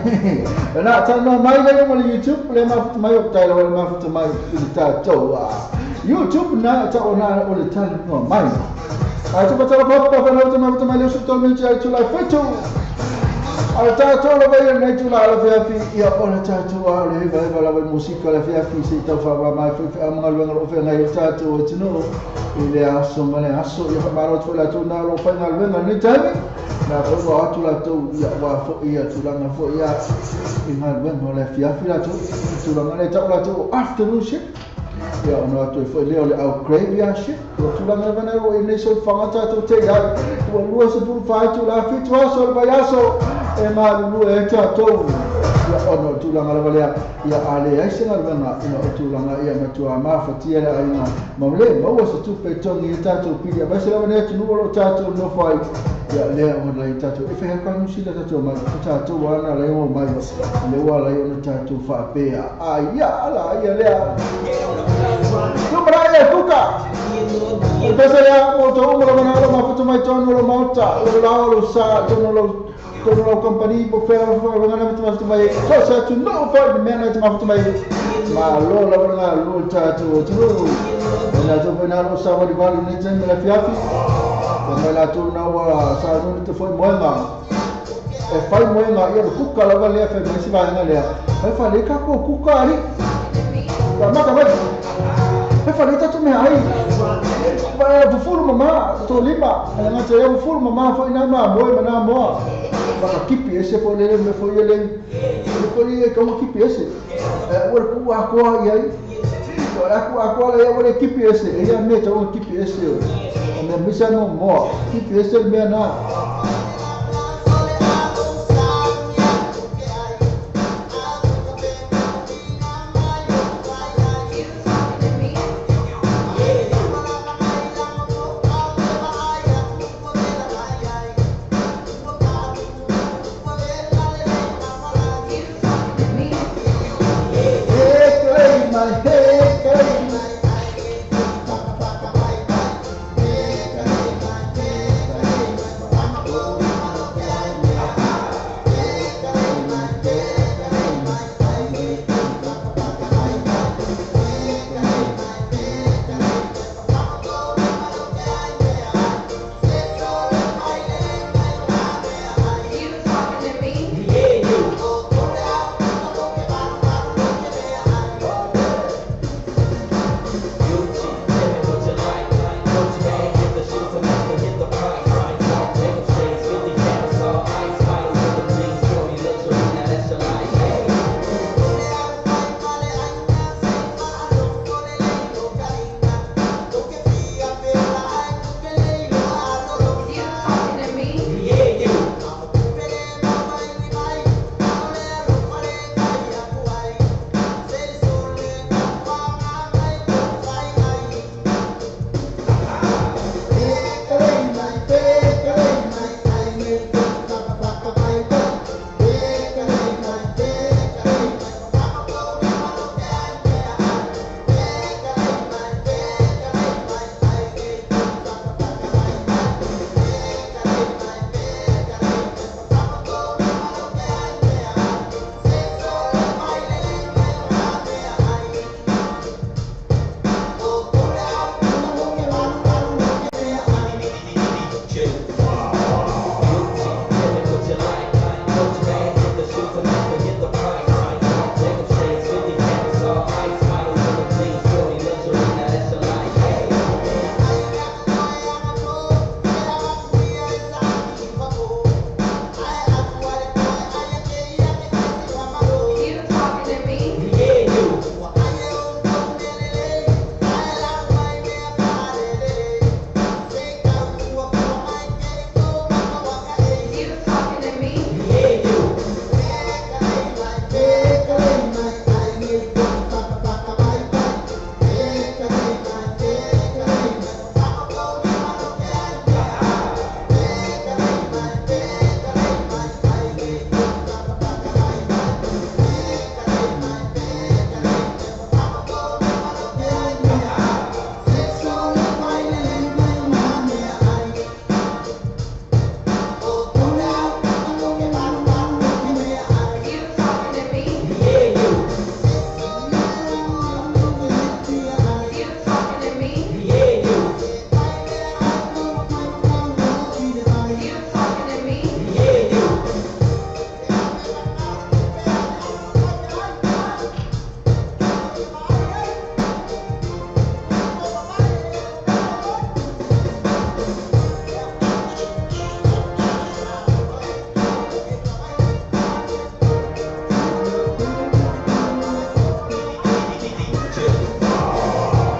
na tala no mai le mo YouTube le ma mai o tala le ma futa mai ta to YouTube na ta ona o le tala no mai ai tu patala papa pa no ma futa mai le su to me ai tu la fetu ai ta to le vai nei tu la le fi ia o le ta tu a le vai la musica la fi si ta fa mai fa ma lo ngalo fa nei ta tu tu no ile aso male aso ia ma ro tu la tu na lo fa ngal venga ni tani na ko atu la tu ia wa fo ia tu la na fo ia ingal venga le fi la tu la ngale ta la tu afternoon shift ia ona atu fo leo le au graveyard shift tu la ngale venga o ine so fa ta tu te ia tu lua se pu fa tu la fi tu aso vai aso e ma lu e ta to ia ona tu la ngale vale ia ale ai se ngale venga ina tu la ngale ia ma tu ma fa ti ia ina ma le ma o se tu pe tongi ta tu pi ia ba se la ne tu no ta tu no fai ya le o lai tatu e fa ka no sila tatu ma tatu wana le o mai le wala yo no tatu fa pe ai ya ala ya le tu braia tuka e pesa ya mo to mo lo na ma futu mai tono lo mauta lo sa tono lo company po fe lo na futu mai so sa tu no fa de mena ma futu mai ma lo na lo tatu tu na to na lo sa wa di vali ne jen la fiafi mai la tu na wa sa no te foi moenga e fai moenga ia kuka la vale fa me si va na le e fa le ka ko kuka ari wa ma ka vai e fa le ta tu me ai va bu fulu mama to lima nga te bu fulu mama foi na ma moe na mo va ka kipi ese foi le me foi ele foi como kipi ese o ku a ko ia ora ku le o kipi ese ia me to kipi ese me misa no mo kipi ese me na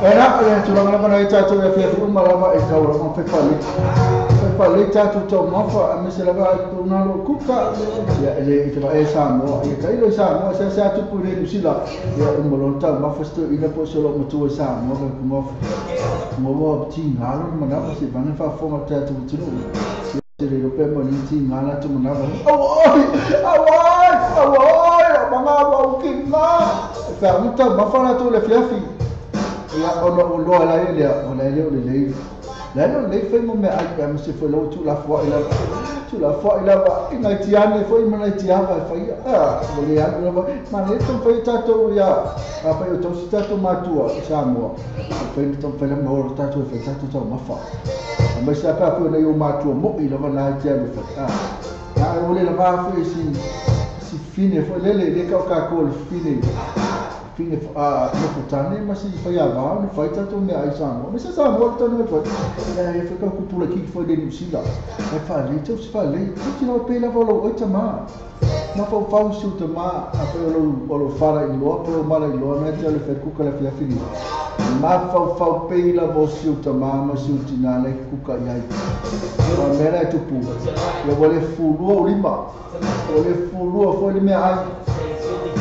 Era le tu langa mana ita tu e fia uma lava e kau lava fe pali. Fe pali ta tu to mafa a mese lava tu na lo kuka. Ya ele ite va e Samoa. Ya kai lo Samoa sa tu pure ni sila. Ya un molonta mafa sto ina po solo mo tu Samoa ko mafa. Mo wa ti ngalo mana pa si bana fa fo ma ta tu tu. Jadi rupa moni ti ngala tu mana ba. Awai, manga ba ukinga. Fa muta mafa na tu le fiafi. Ya ono lo la ile ona ile le la no le foi mo me ai am se foi lo tu la foi ila ba ina tiane foi mo na tiava foi mo le ya ma le tu foi tato ya apa yo to tato matua Samoa foi to foi mo tato foi tato to ma fa ma sa pa foi na yo matua mo ila ba na tiava fa ya o le la va foi si fine foi le ka ko fine fine no futane mas se foi ava no foi tanto me ai Samoa mas essa volta não foi e foi que pula aqui foi de Lucila é falei tu se falei tu não pela valor oito ma não foi fau se tu ma a lo fara em lo pro mala em lo mas ele fez cuca la fia fini ma fau pela você tu ma mas se tu na le cuca ai a mera tu pula eu vou le fulu lima eu fulu foi me ai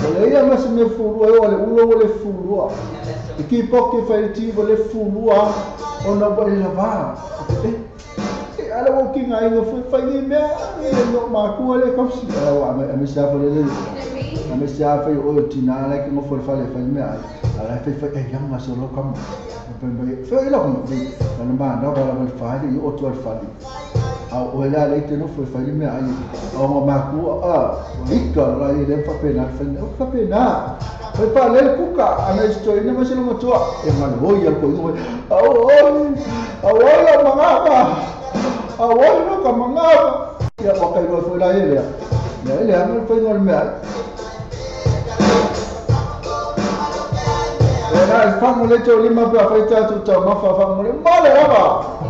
olha ia mas me fulu olha o le fulu e que pouco faz tipo le fulu ona vai lavar ala o que ngai no foi faz me no ma ku le como se a me se foi o tinala que não foi fale me ala foi yang mas lo como foi lá como quando ma não vai fazer e outro vai fazer olha leite não foi fazer me aí o macu rica lá ele foi pena foi falei cuca a minha história mas não matou é mano olha coisa olha mangaba olha não que mangaba ya pakai lo foi lá ele não foi normal era famoso leite lima para fazer tudo mas famoso mal era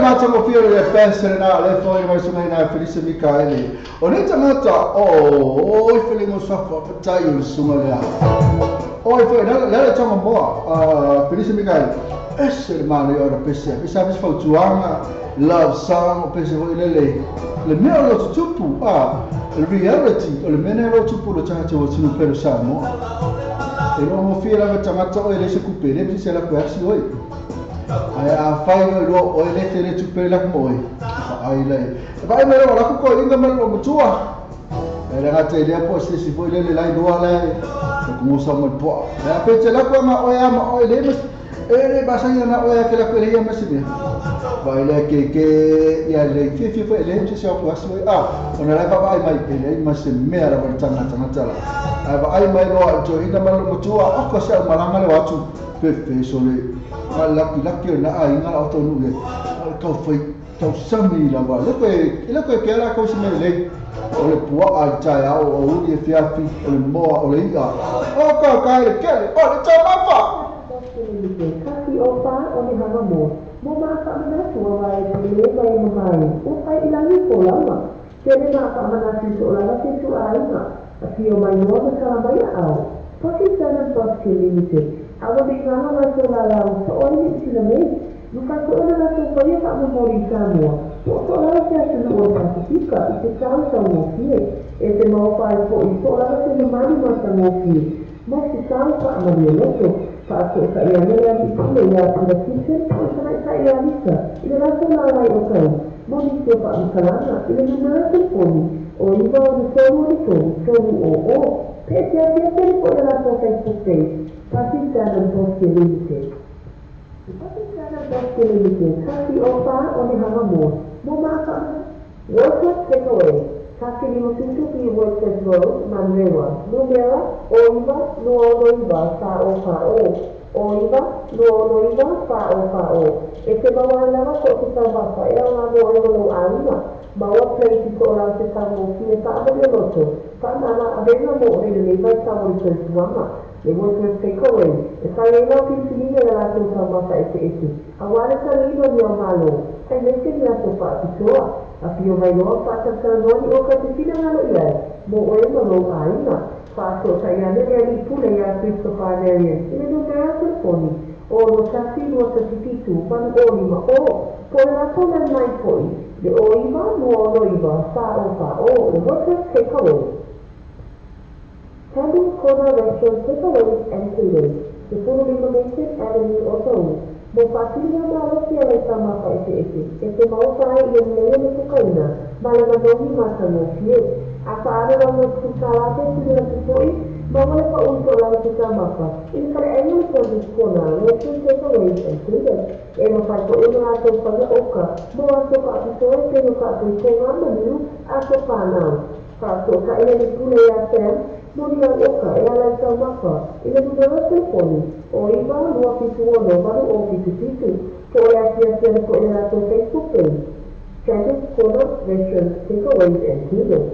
tangata mo fio le pensere na le foi mai su na Felice Micaele. Ora tangata oi felingo safa patai o suma le. Oi foi la tanga mo Felice Micaele. Esse male ora pese. Pesa pes fautuanga love song o pese foi le meo lo tupu the reality o le mene lo tupu lo tangata o sinu pero sa mo. E no mo fio la tangata o le se kupere pese la kwasi oi. Ai a fai lo o le tere tu pe la moi ai le vai me lo la ko inga me lo mutua era ga te le po se si foi le lai do ala ko sa mo po la pe te la ko ma o le mas e basa na o ya ke la ko le ma se be vai le ke ya le fi foi le te sa ko aso ona la ba ai mai le ma se me ara ba tanga tala ai mai lo to inga me lo mutua o ko sa malanga le watu pe so le laki na ai nga o tonu le ka foi tau sami la wa le ko ke ala ko se me le o le pua ai tai o uri e fiafi o le moa o le ia o ka le ke o le tama fa kasi o pa o ni hanga mo ma ka na tu wa ai le mai mai o pai ila ni ko la ke le ma ka na tu o la ke tu ai na asi o mai no ka mai au Pakistan Bosque Limited. Awak di sana masuk lalu, seorang ini sudah main. Bukan seorang masuk pada tak memori semua. Seorang saya sudah orang Pasifika, itu tahu semua dia. Itu mau pai po itu orang saya memari masa mobil. Masih tahu tak mana loko. Pasuk saya yang itu yang ada kitchen, saya bisa. Ini rasa lalai okey. Mau dicoba misalnya, ini mana telefon. Oh, ini baru semua. Peti po della sua Facebook page, Pakistan Bosque Limited. Pakistan Bosque Limited, kasi opa o ni hangamo, mumaka workers takeaway, kasi ni masusuki workers road, Manrewa, numera, oiba, nuonoiba, sa opa oiba, nuonoiba, sa opa Ese bawa lama ko kita bapa, yang ada orang alima, bawa play di orang sesama kita tak ada loto. Karena abena mo ni le vai sa mo se suama le mo se takeaway sa le no ki sini le la so sa ma sa ese awale sa le no malo sai le se la so pa pisoa a pio vai no pa sa sa no ni o ka ti sina ngalo ia mo o mo no ai na fa so sa ya le ni pule ya piso pa le le no ga telefoni o no sa si no sa ti tu pa o ni ma o po la so na mai poi le o iba no iba sa o pa o le mo se takeaway Candle Corner Restaurant Takeaways and Catering, the full information Avenue Otaú. Mopatilia na si ala sama pa ese mau sai yang lain itu kaina, malah noni masa nofie. Apa ada orang salate sudah sesuai, bawa pa untuk lain kita maka. Ini kalau ayam service corner, restaurant takeaways and catering. Emang kalau ini atau pada oka, mau atau pak sesuai dengan pak berkongan menu atau panau. Kalau kaya di pulau yang Mulia oka e ala tau maka, ina mudara telefoni, o iba lua pitu ono, baru o pitu, ko e asia ko e lato Facebook page, Candle Corner Restaurant Takeaways and Catering.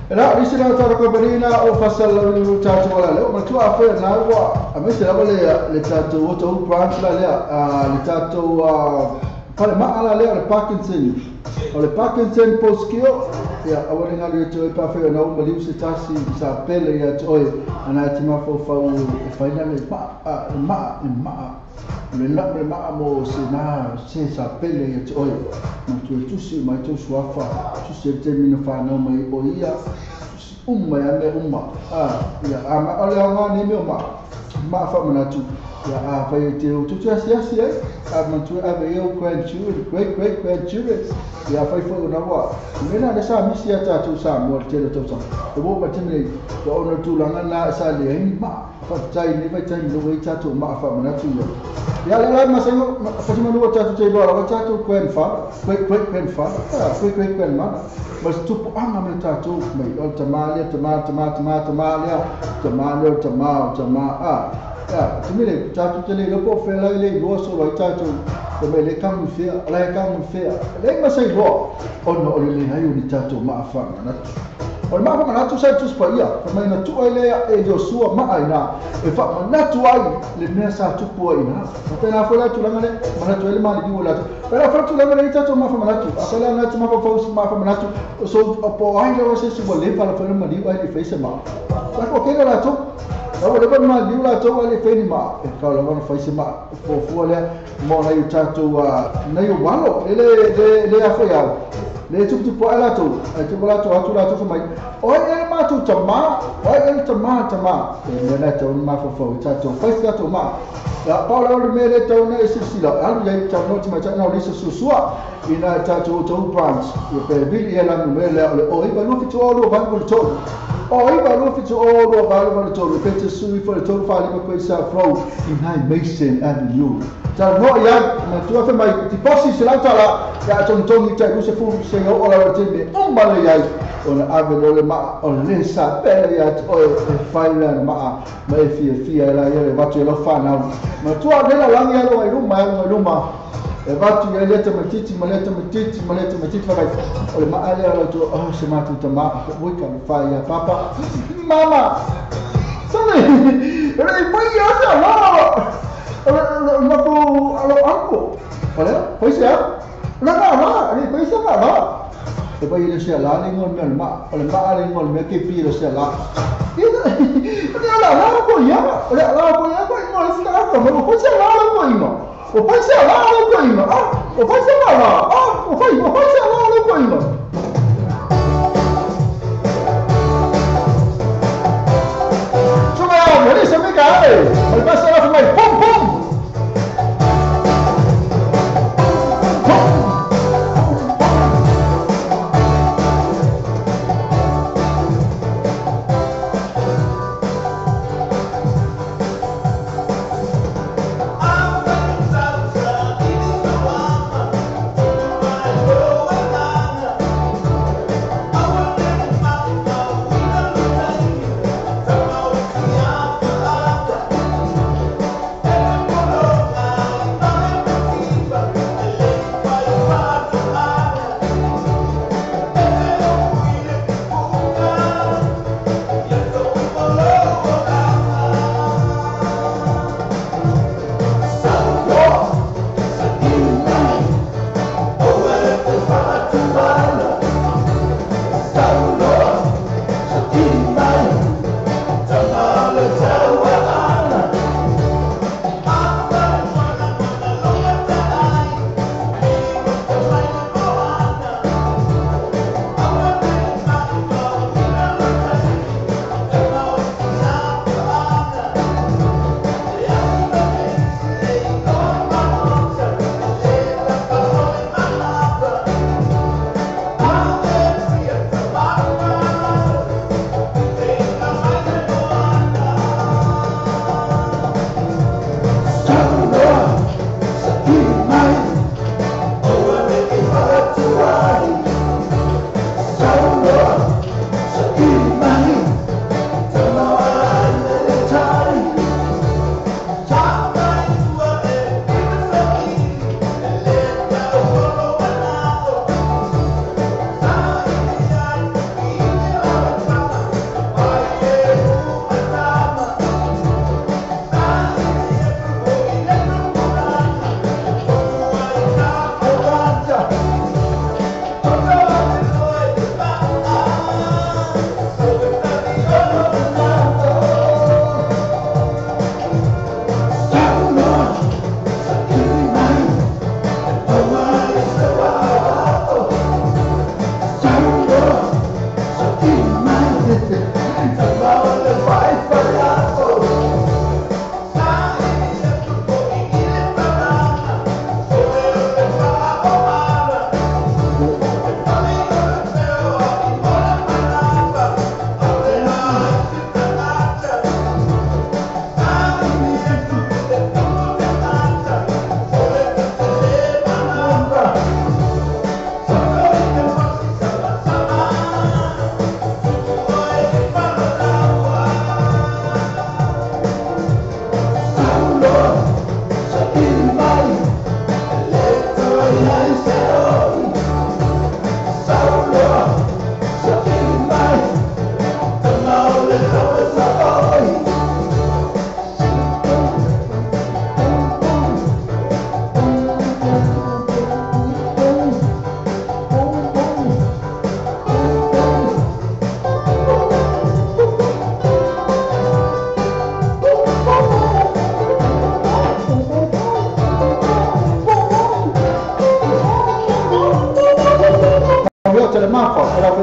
Ela di sini antara keberina o fasal lalu tatu wala leo matua apa na wa amesi la le tatu o branch la le tatu pale maala leo le Parkinson o le Parkinson Poskio ya awale ngali to pa fe na umali usitasi sa pele ya toy ana tima fo fa u faina le ma le la mo sina se sa pele ya toy ma tu si ma tu swafa tu se termina fa na mai o ia umma ya me umma ya ama ole nga ni me ma fa mana tu ya fa te tu sia ma tu ave eu great grandchildren ya fa fo na wa mena de sa misi ya tu sa mo te to sa to bo ma timle to ono tu langa na sa le ma fa tai ni fa tai no we tu ma fa mana tu ya la ma sa no fa ma no tu te do la tu great grandma mas tu po anga me tu me o tamale ya, tumile tatu tele lopo fela ile goso lo tatu to me le kamu fea le masai lo ono ole le hayu ni tatu ma fa na o ma fa manatu sa tu spa ia fa mai na tu ai le e Joshua ma ina e fa manatu ai le mea sa tu po ina fa pena fa la tu la mane manatu ele mali di wala tu pera fa tu la mane ita tu ma fa manatu asala na tu ma fa fo ma fa manatu so po ai le se su le fa la fa ma di ai le fa se ma fa ko ke la tu o le ma di wala tu ai le fa ni ma e ka la ma fa se ma fo le mo na yu tatu na yu walo le a fa ya le tu po ala tu tu wala tu atu la tu fa mai o e ma tu tama o e tama e na tu ma fa fo tatu fa se tu ma la paula o me le tu na isi sila alu ya tu no tu ma ta na le su sua ina tatu tu branch e pe bili ela me le o i ba lu fi tu o lo ba ko tu o i ba lu fi tu o lo ba lo tu pe te sui fo tu fa li ko sa flow in High Mason Avenue ta no ya ma tu fa mai ti posi se la tala ya tong i tai se fu se o la te me o ma le ya o na ave le ma o le sa pe ya o e fai la ma e fia la ya le va tu lo fa na ma tu a de la lang ya lo ai luma e va tu ya le te matiti fa vai o le ma ale ala tu o se ma tu ma voi ka fa ya papa mama sone re poi ya sa la ma ko alo anko olha foi certo la ni poi sa la e poi le sia la ni ngol mel ma olha ma ale ngol me ke pi le sia la la ko ya ko ngol sta ko mo ko sia la ko ino o poi sia la ko ino o poi sia la o poi sia la ko ino cuma ini sampai kali lepas saya sampai pom Saulo,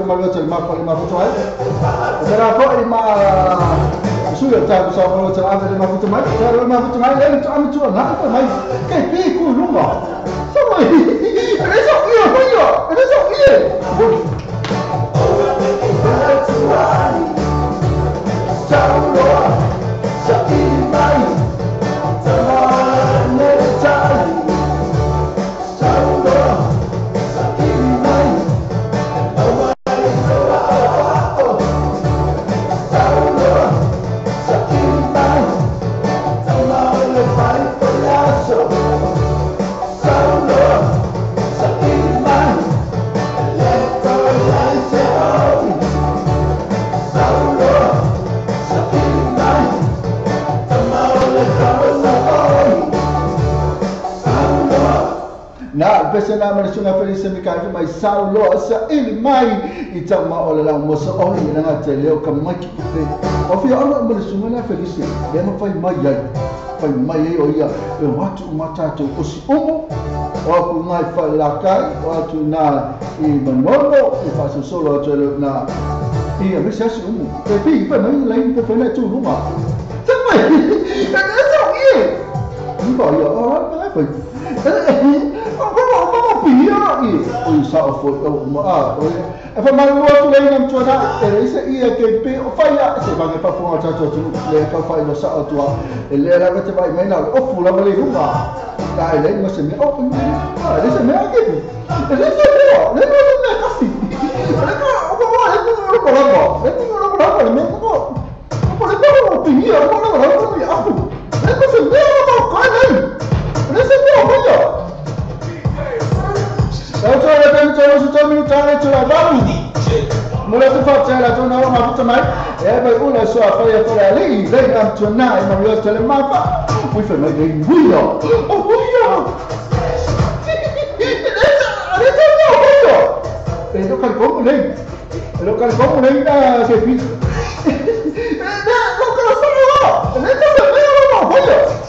malota ma pa ma foto ai era po ma sulla ta so malota ave ma foto mai era ma foto mai era am tu na pa mai che pico lungo so mai adesso io pese na malisunga felice mikaifu mai saulo sa ili mai itama ole la mosa ole na te leo kama kipe ofia ole malisunga na felice dema fai mai o ia e watu matatu osi omo o ku mai fa la kai watu na I manolo e fa solo te na ia misa su e pi pa mai lai po fena tu ruma tamai e so ie ni ba ia o mai fa o sa o fo ma e fa malu tu lei nam tuana e se ia ke pe o faia se va pa fo ta tu le ka fa no sa o tua e le la te vai mai na o fu la le ruma dai lei ma se me o le se me ake e le se no le no me kasi le ko o ba wa e no ko la ko e no ko la ko me ko o le ko o pi ia o no la ko mi apu le ko se me o ko nei le se me o ba Então, eu estou me trazendo a vamos. Mulher tu faz ela tu não mas tu mais. É vai uma só foi ali, vem a tu na e não eu te lembra pa. Fui foi mais bem buio. Oh buio. Itu kan kamu lagi. Kalau kan kamu lagi dah sepi. Dah kalau semua. Itu dah buio.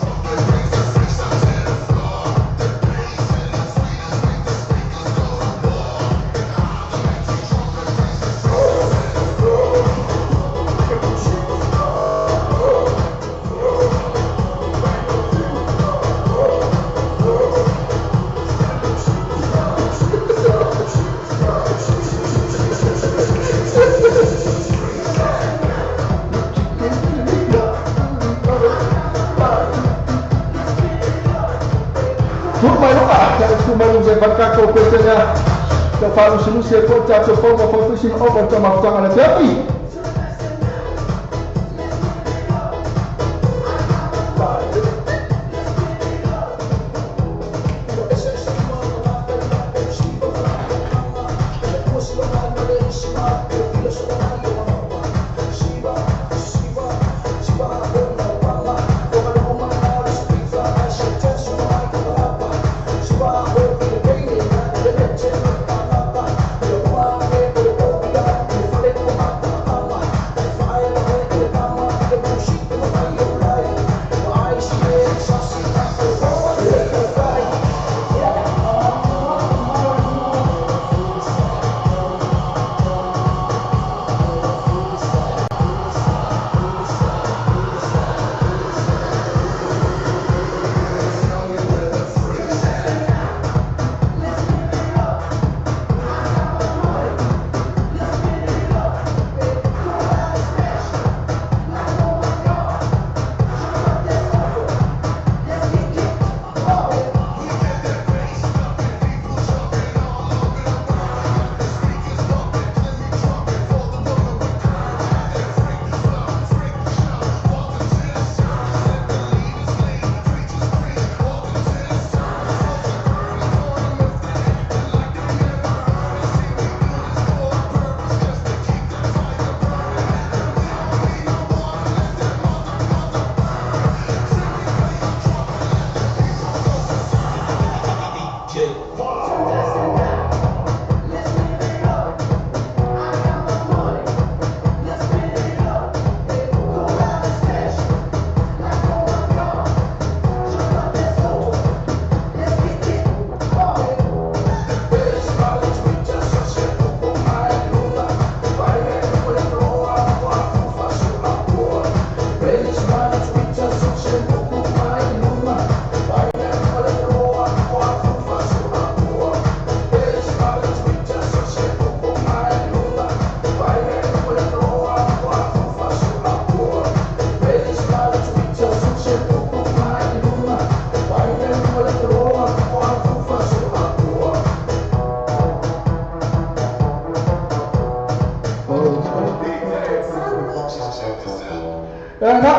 Bakar kau petanya kalau solusi kota cepat profesional obat macam tangan tapi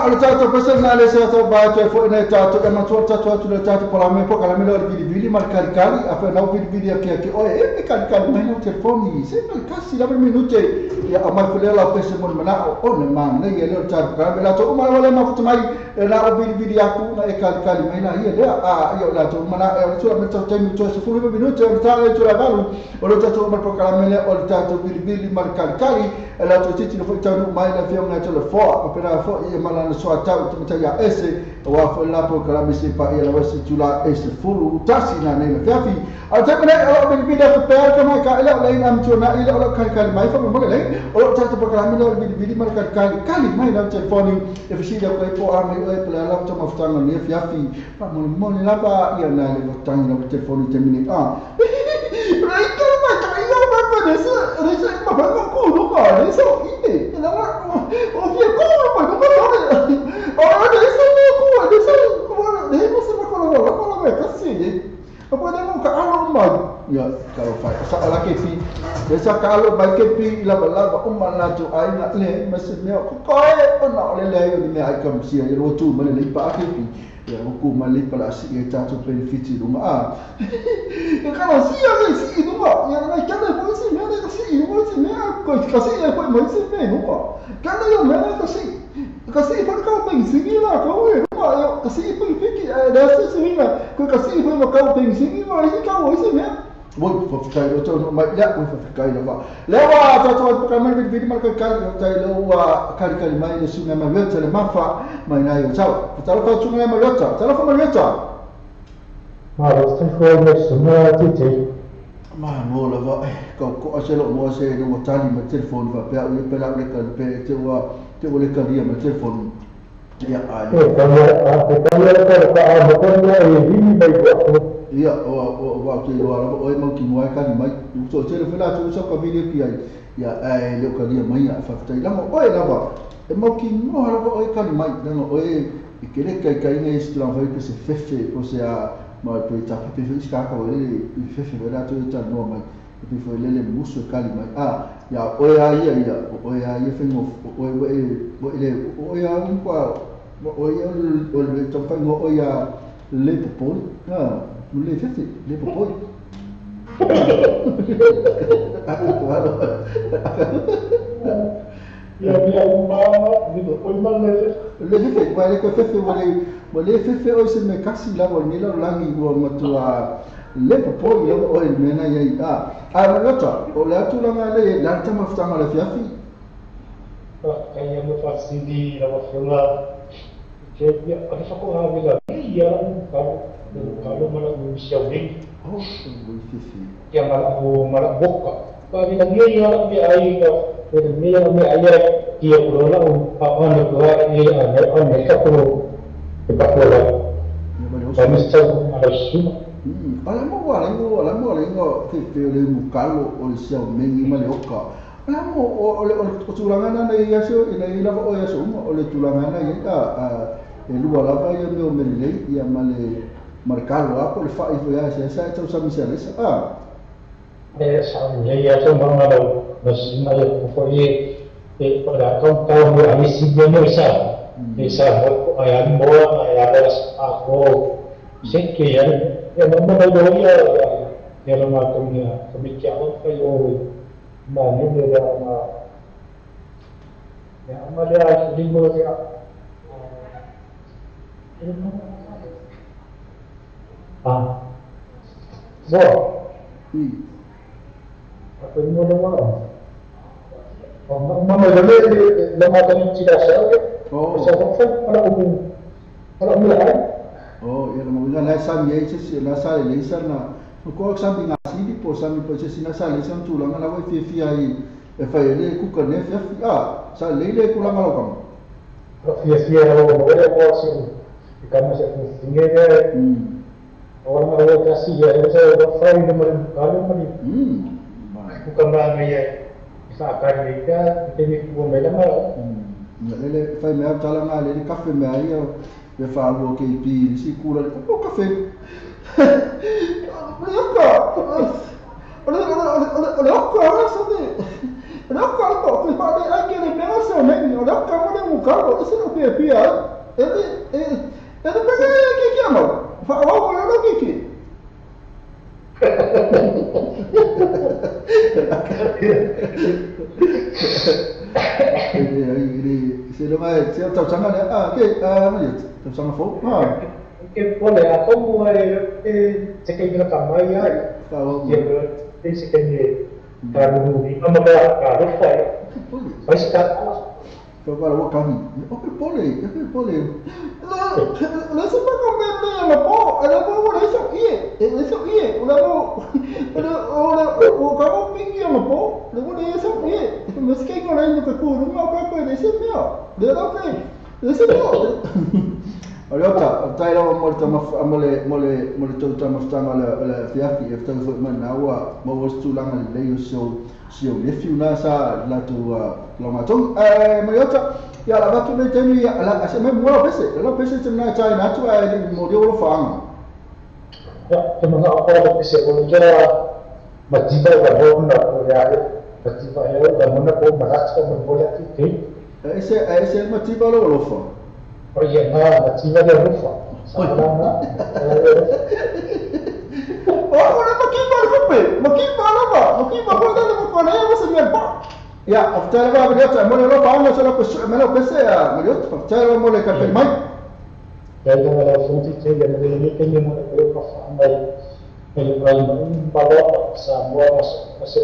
ole tato personale se tato ba to fo ina tato e ma tato le tato pola me po kala me lo vidi mal caricali a fa no vidi che o e caricali mai no telefoni se per casi la minute ya amal fule la pese mon mana o ne man ne ye lo tato kala la to ma wala ma futu mai na o vidi aku na e caricali mai na ye a io la to mana e to me tato mi to se fu minute o tato to la valu o lo tato ma po kala me o tato vidi mal caricali e la to titi no tato mai la fia una telefo per fo e malana so tau te ya ese wa fo la po kala mi se pa e la wasi tula ese fulu tasi na ne fiafi a te mena o bi da per kama ka ila lai nam tuna ila o kali mai fa mo le o tato po kala mi lo bi mar kali mai na telefoni e fi da ko po a mai o e la laptop of tanga ne fiafi pa mo la ba ia na le tanga no telefoni te mini Rai kala ma ka ila ma pa desa ma pa ko no ka eso ine la o via ko ma ko ora adesso se ma con la così ma poi devo calo ma ya kalau fai salah kepi desa kalau baik kepi la bala umma na tu ai na le maksudnya ko ko na le le ni ai kam sia ya rotu ma le pa kepi ya ko ma le pala si ya tu benefit rumah ya kalau sia le si rumah ya na kana ko si me na si rumah si me ko kasi ya ko mo si me rumah kana yo me na kasi kasi pa ka peng singi la ko e ma yo kasi pa piki da si singi la ko kasi pa ka peng singi ma si ka wo si me wo fa ka yo to ma ya wo fa ka yo ba lewa ta to ka ma video ma ka ta lewa ka mai le sunga ma yo tele ma fa mai na yo chao ta fa sunga ma yo chao ta fa ma yo chao ma lo sto fuori sunga ti ma no la va ko aselo mo se no tali ma telefon va pe la le kan pe te wo le kan dia ma telefon ya ai ya o te o e mo ki mo ka ni mai so telefon la tu so ka video ki ai ya ai le kan dia mai fa tai la mo o e la va e mo ki mo la o e ka ni mai no o e ke le kai nei stlan vai pe se fefe o se a ma pe ta pe fe ska ka le fefe vera to ta no mai pe foi le muso kali mai ya o ya fe no o ya un qua o ya le to fa no o ya le popoi le fefe le popoi ya uma di popoi mal le fefe vai ko fefe le fefe o se me kasi la ni la langi wo matua le popoi o e mena ye a lota o la tu la le la tama ftama la fiafi kaya mo fasidi la wasula je ya ada sako ha bila ya kalau malah siawing oh fifi ya malah boka pa bila ya bi ai ka dia me ayat dia pula on ko on ka pro tempat bola kami sedang ada semua ala mo ke le mukalo o sia mengi male oka ala mo o tulangana na ia so ina ila o ia so o le tulangana ia e lua la ba ia me mele ia male marcalo a por fa i ia sa tau sa misale sa sa ia so manga nos male ko ye e para kau mo amisi dia no sa bisa mo ayam mo ayam ako seke ya mo mo ya lo ma komia kemikian kayo mana dia ya amalia linggo ya so apa ni mo mama le mata ni tidak saya saya kalau mulai ya mo na sa mi se na sa le sa na ko sambi na sidi po sambi po se na sa le sa tu la na wa fi ai e fa le ku ka ne fi sa le ku la ma lo kam fi lo mo le ko si kama se ngere orang orang kasih ya saya fa ni mo kalau ni ku ka ma me sa ka ni ka te ku me la ma le fa me tala na le caffè me ai e fa lo che pi si cura un caffè carro, esse não é piada. Ele que ama? Fala, olha o que se não vai, se eu estou chamando, estou chamando fogo? Que olha, como se quer ir na campanha, se quer para no vamos para vai estar agora o carro, eu polei. Não se vai comer mesmo, pô, ela vai isso ia, o carro pinguinho, pô, isso ia, mas quem não lembra que curu, mas o carro desse meu, desse meu. Olha, tá aí lá mole tudo mostrar olha fiafi, eu estou falando na mau tulang leio seu refio nasa lá tu lomatong mayota ya la batu le temi la asa me mo la pese tena chai na tu ai mo de o fang ya tena apa pese o jara matiba da bona o ya matiba eu da bona ko marat ko mo bola ti ese matiba lo fang o ya na matiba da lo fang Makiba kwa na yeye sema pa. Ya, after ba bidata mo lo pa mo sala ko me lo pese ya, mo after mo le ka pe mai. Ya la fonte te ya le ke ni mo ko pa mai. Ele vai um balão sa mo mas se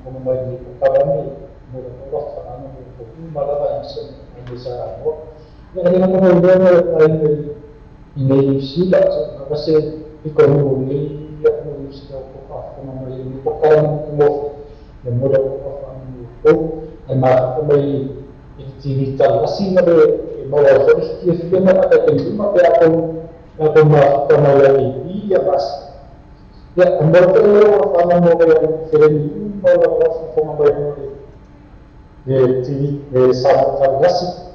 como mai ni ka ba ni mo lo fa na mo ko balava se ni sa mo. Ya le mo mo ai ni sila mas se ko mo ni ya mo sila ko pa mo mai ni ko ka mo yang mudah itu, emak kembali digital asing ada malah sedikit ada tentu ada malah ini ya pas ya ambil terlalu sama mau yang sering malah sama bayar di TV sama asing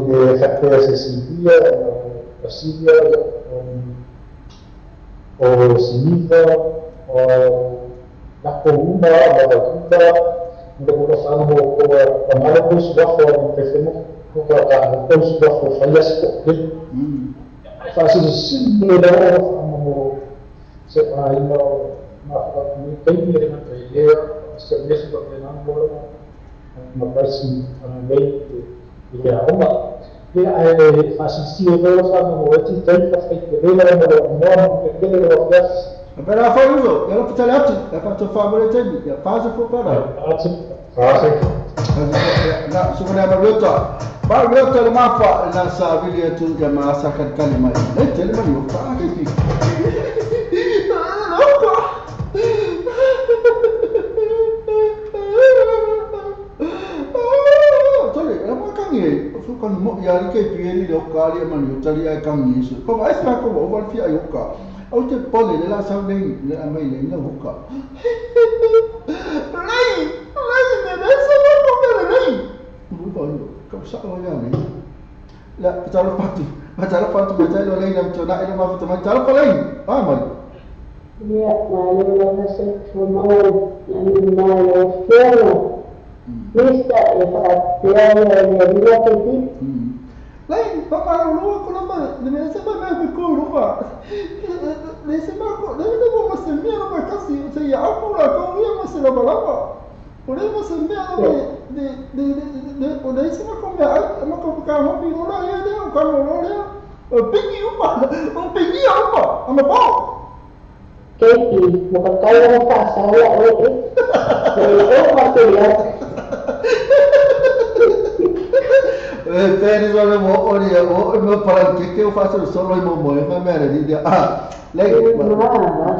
di faktor sensitif Brasilia Sinita Ako uma, babaguda, mudah-mudahan sana mau kemana pun sudah kalau interview mau kalau pun sudah kalau saya seperti fase de singular mau separai mau maaf ini kami dengan saya sebenarnya sebagai nombor makasih lei di rumah dia fase singular sama mau itu jadi pasti beda mau beda Pero foi uso, ela fica lá, ela faz o favor de ter, faz o para. Na sebenarnya Margota le mapa na sabili tu jamaa sakan kalima. Tell me you fa ki. Tole, ela kangi, kan mo yari ke pieni do kali man yutali ai kangi su. Ko vai sa ko over fi ayuka. Au te pole le la sa nei le amai le no hoka. Nei me sa ko me nei. Bukan, kau sahaja ni. La, bicara lo lain yang cakap ilmu apa tu bicara apa lain? Amal. Ya, malu masih semua yang malu semua. Mesti ya perhatian yang dia tu. Lain, papa lu aku nama, dia sebab aku kau lupa. Dia sebab aku, dia tu bawa semia nama kasih saya aku lah kau yang masih lama. Oleh masih semia nama oleh semua kau biar, kau bukan hobi orang ya dia, bukan orang dia. Pergi apa? Pergi apa? Apa? Kaki, bukan kau yang pasal lah oleh. Oh masih ya. Tens olha meu para que eu faço só o meu mas merda dia lei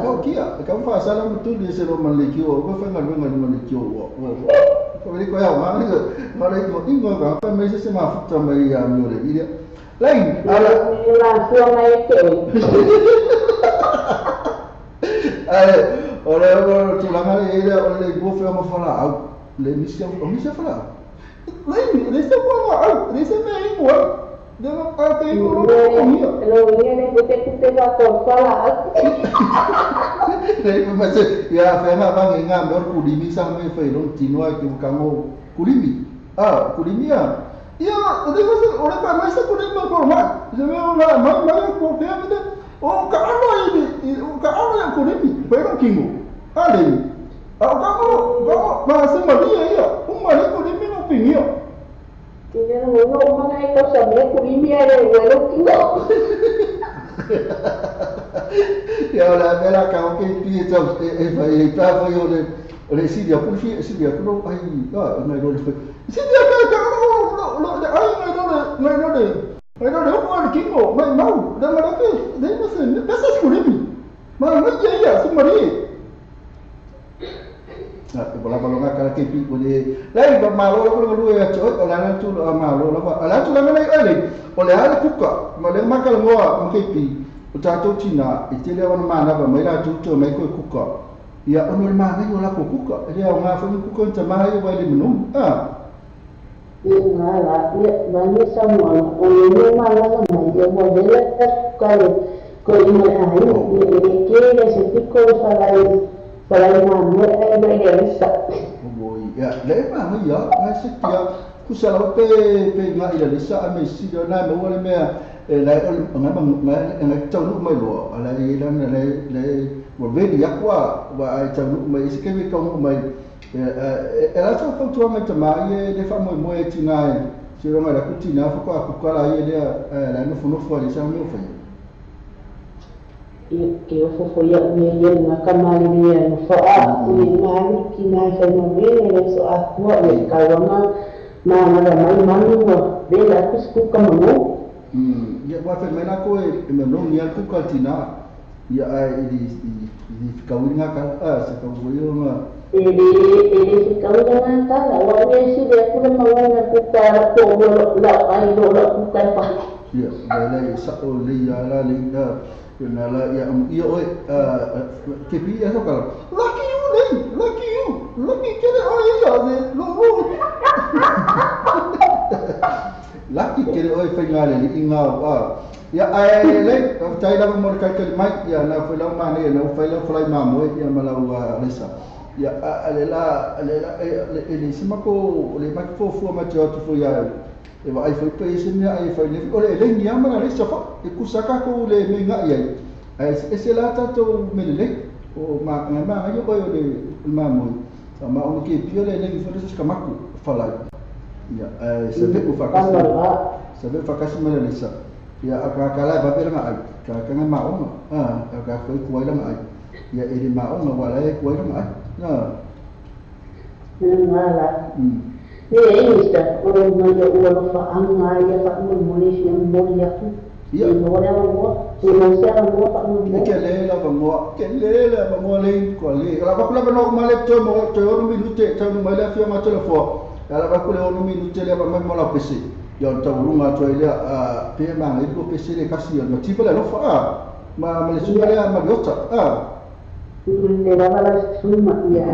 kau kia kau faz salam tu di selo malikio kau faz ngal malikio kau ni kau ya mana itu kau apa mesej sama futa mai ya meu dia lain ala langsung naik ke oleh tulangan ini oleh gua film falar le missão falar lain, dia semua dia semua igual. Dia nak kata igual orang ni. Kalau ini kita baca salah. Lain macam ya, faham bang ingat berkudimi sama faham tino aku kamu kudimi. Kudimi ah. ia ode masa ora pa mai sa kone ma ko ma se me ora mai ko pe ame o ka ano ya kone mi pero kingo ale o ka mo ma se ma ia o ma le kone mi no pinio Kaya nung mga ikaw sabi, kulimi ay wala kingo. Ya la bela ka o ke pi tau e pa foi o le si dia pulfi si dia no ai na no le si dia ka no ai no le o kingo mai mau da mara ke de no se pesa kulimi ma ya se mari bola balonga kala ke pi boleh lai ba malo lo lu ya chot ola na tu malo lo ba ala tu na mai ale ole ala kuka ma le makal ngoa ma ke pi utato China itile wana mana ba mai la tu to mai ko kuka ya onol mana yo la ko kuka dia nga fa kuka ta mai ba le minum Ngala ya bani sama ole mana na ya mo de la ko ina ai ni ke se piko Kalau mana ada yang sak. Oh ya, lema mai ya, ai ya. Kusala pe ngai ya lisa ame si do na mo le me la ngai bang ngai chau lu mai lo, ala le mo ve dia kwa wa ai chau lu mai se ke me kong mai. Ela so fa tu mai tama ye le fa mo e tinai. Si ro mai la kutina fa kwa kala ye le no fu no fo le sa me o fa. Que eu for foi a minha na camarinha no foco e mais que mais é uma vez ele só a tua e calma na mais bem lá que escuta mano ya wa fe mena ko e me no ni ku ka tina ya ele ka winga ka se ka winga ele se ka winga ka la wa ye si de ku na manga ku ka to la ai lo la ku ka pa ya le sa o le ya la le Kenala ya oi kepi ya so kalau lucky kene oi ya lo lucky kene oi fengale ni ingau ya ai le tai la mo ka ke mai ya na foi la ma ne na foi la fly ma mo ya malau lesa ya alela ele sima ko le ma fo ma jo fo ya e vai foi pese ni ai foi le ole le ni ama le sofa e kusaka ko le me nga ia ese la tato mele o ma yo boyo de ma mo sama o ke pio le fo de skamaku fala ya se ve o fakas se ve fakas mele le sa ya aka kala ba pe nga ai ka nga ma o ka foi ko ila ai ya ele ma o wala e ko ila ai na Está orang yang orang faham ya pak menulis yang boleh aku. Ya orang Indonesia pak menulis. Kelela bango le ko le. Kalau aku nak nak malek tu mau tu orang minute tu malek dia macam telefon. Kalau aku le orang minute le apa mau PC. Yang tahu rumah tu dia memang itu PC le kasih yang tiba le lofa. Ma Malaysia le ma diota. Ini adalah semua ya.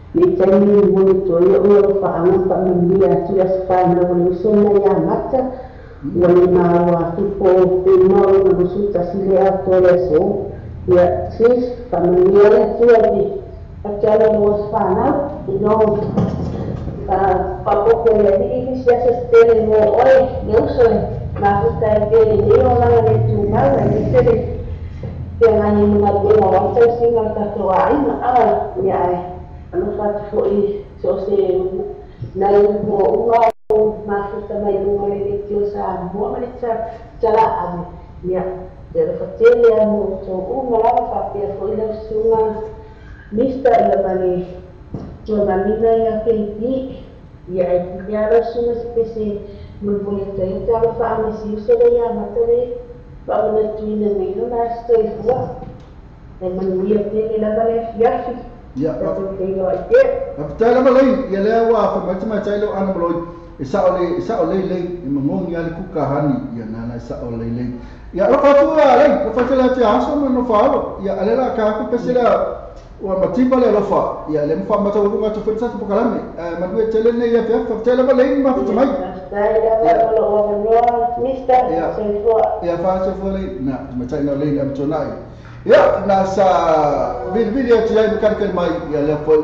Nitani monitor ya ulo faangan pak mendia sudah sepana melusun ya mata wali mawa tipo pinol melusuta silia toleso ya sis pak mendia sudah di acara luas pana no papo que ini sudah sestere mo oi neuso na kita que ni orang yang tungal ini sede yang hanya mengatur orang singal katuain ya ano fat foi so se na mo masu tamay mo malilityo sa mo malitsa chala ya pero fatele mo so ngala fa pe foi na sunga mista ila mani manina ya keiti ya ya sunga spesi mo bonita ya tala fa amesi so ya matare pa na tuina ni no na stoi fuwa e manuia te ila bale fiafi ya apatala malai ya le wa fa macam lo ana maloi isa ole le mongong ya le kukahani ya nana isa ole le ya la fatu ale la fatu la ti aso no fa ya ale la ka ku pesela wa matiba le lo fa ya le fa mata urunga tu fetsa tu kalame ma due tele ne ya fa tele malai ma fa mai ya fa se fo le na macam no le am tonai ya nasa video tu yang bukan kelmai ya lepas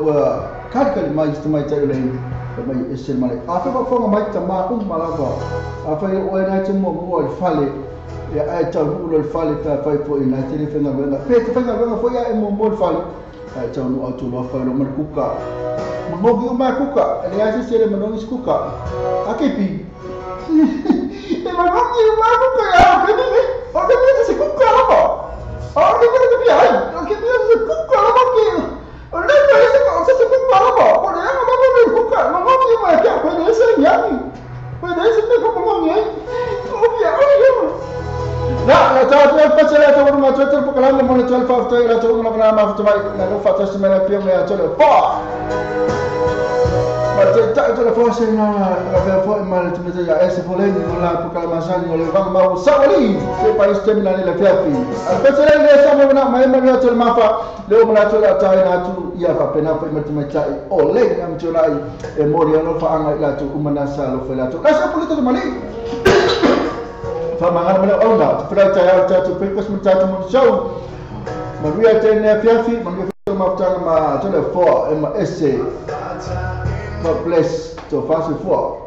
kan kelmai istimai cari lain mai ese male a fa fonga mai tama malava a fa o ena te mo il fale e ai tau ulo il fale pa fai po ina te le fenga venga pe te fenga venga fo ya e mo il fale ai tau no auto lo fa lo mar kuka mo gi ma kuka e ai se le mo kuka a ke pi e ma kuka ya ke ni o ke ni se kuka la o ke ni se pi ai o ke ni se kuka la ke o le ke se kuka la o le ma mo kuka ma mo ki ma ka ko ni se nyami ko ni se me ko mo ngi o ya o لا تعرف بس لا تقول ما توتر بكلام لما نتولف أفتح لا تقول ما ما فتح لا نفع تسمع في يوم يا تقول فا ما تقول فوسنا لا فوق ما تمتى يا إيش فلان ولا بكلام عشان ولا فان ما هو سوالي في بايس تمنا لا فيها في بس لا ليس ما يمر يا تقول ما فا لو ما تقول أتاي ناتو يا فبنا في متى أولي أم تقولي موريا لو فانا لا تقول منا سالو فلا تقول لا سأقول تقول مالي فما mana ona para taya tatu pekos mutatu mutau maria tene fiafi maria mafutanga ma tole 4 ma esse ma bless to fast 4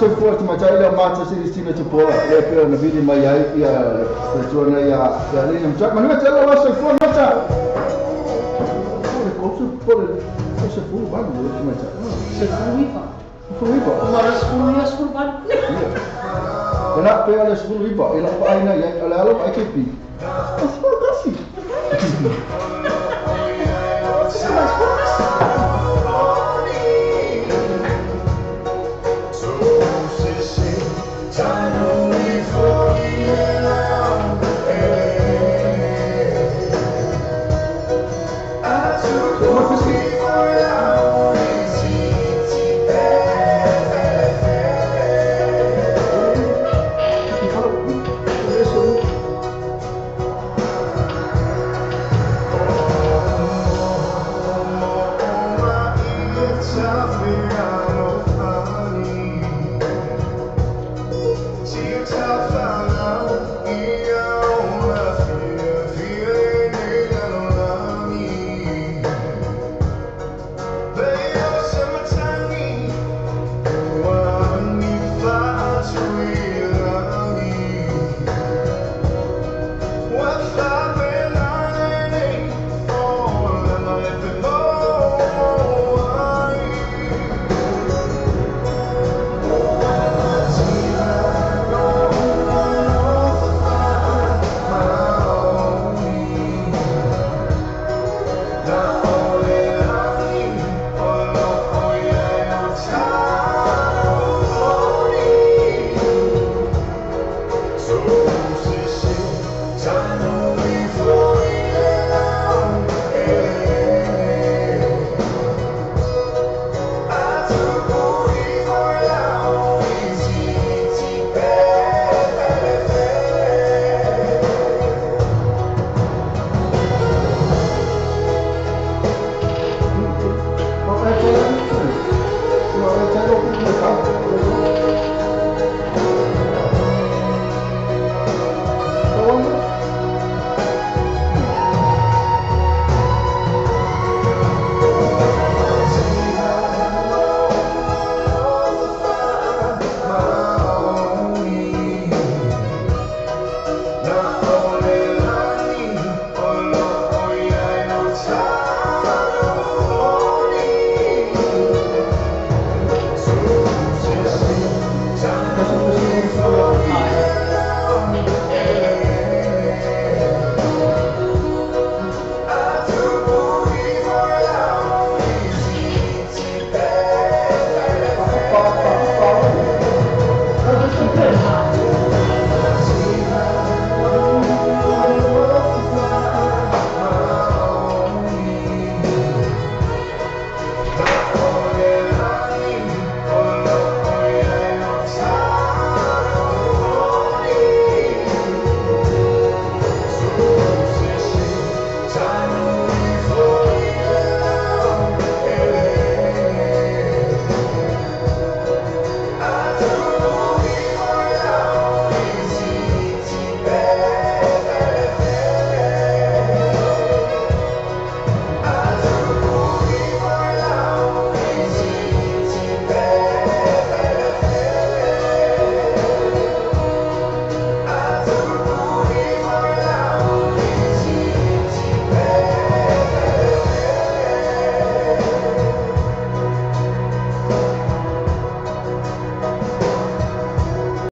se forte ma già la mazza si destina to pola e per una video ma ya stagione ya lì non c'è ma non c'è la se fuori ma c'è cosa pole se fuori va ma c'è se fuori va ma la fuori va لا بيا لا سبول ويبا إلى بعينا يا لا لا ما كيبي أسبوع كافي Good.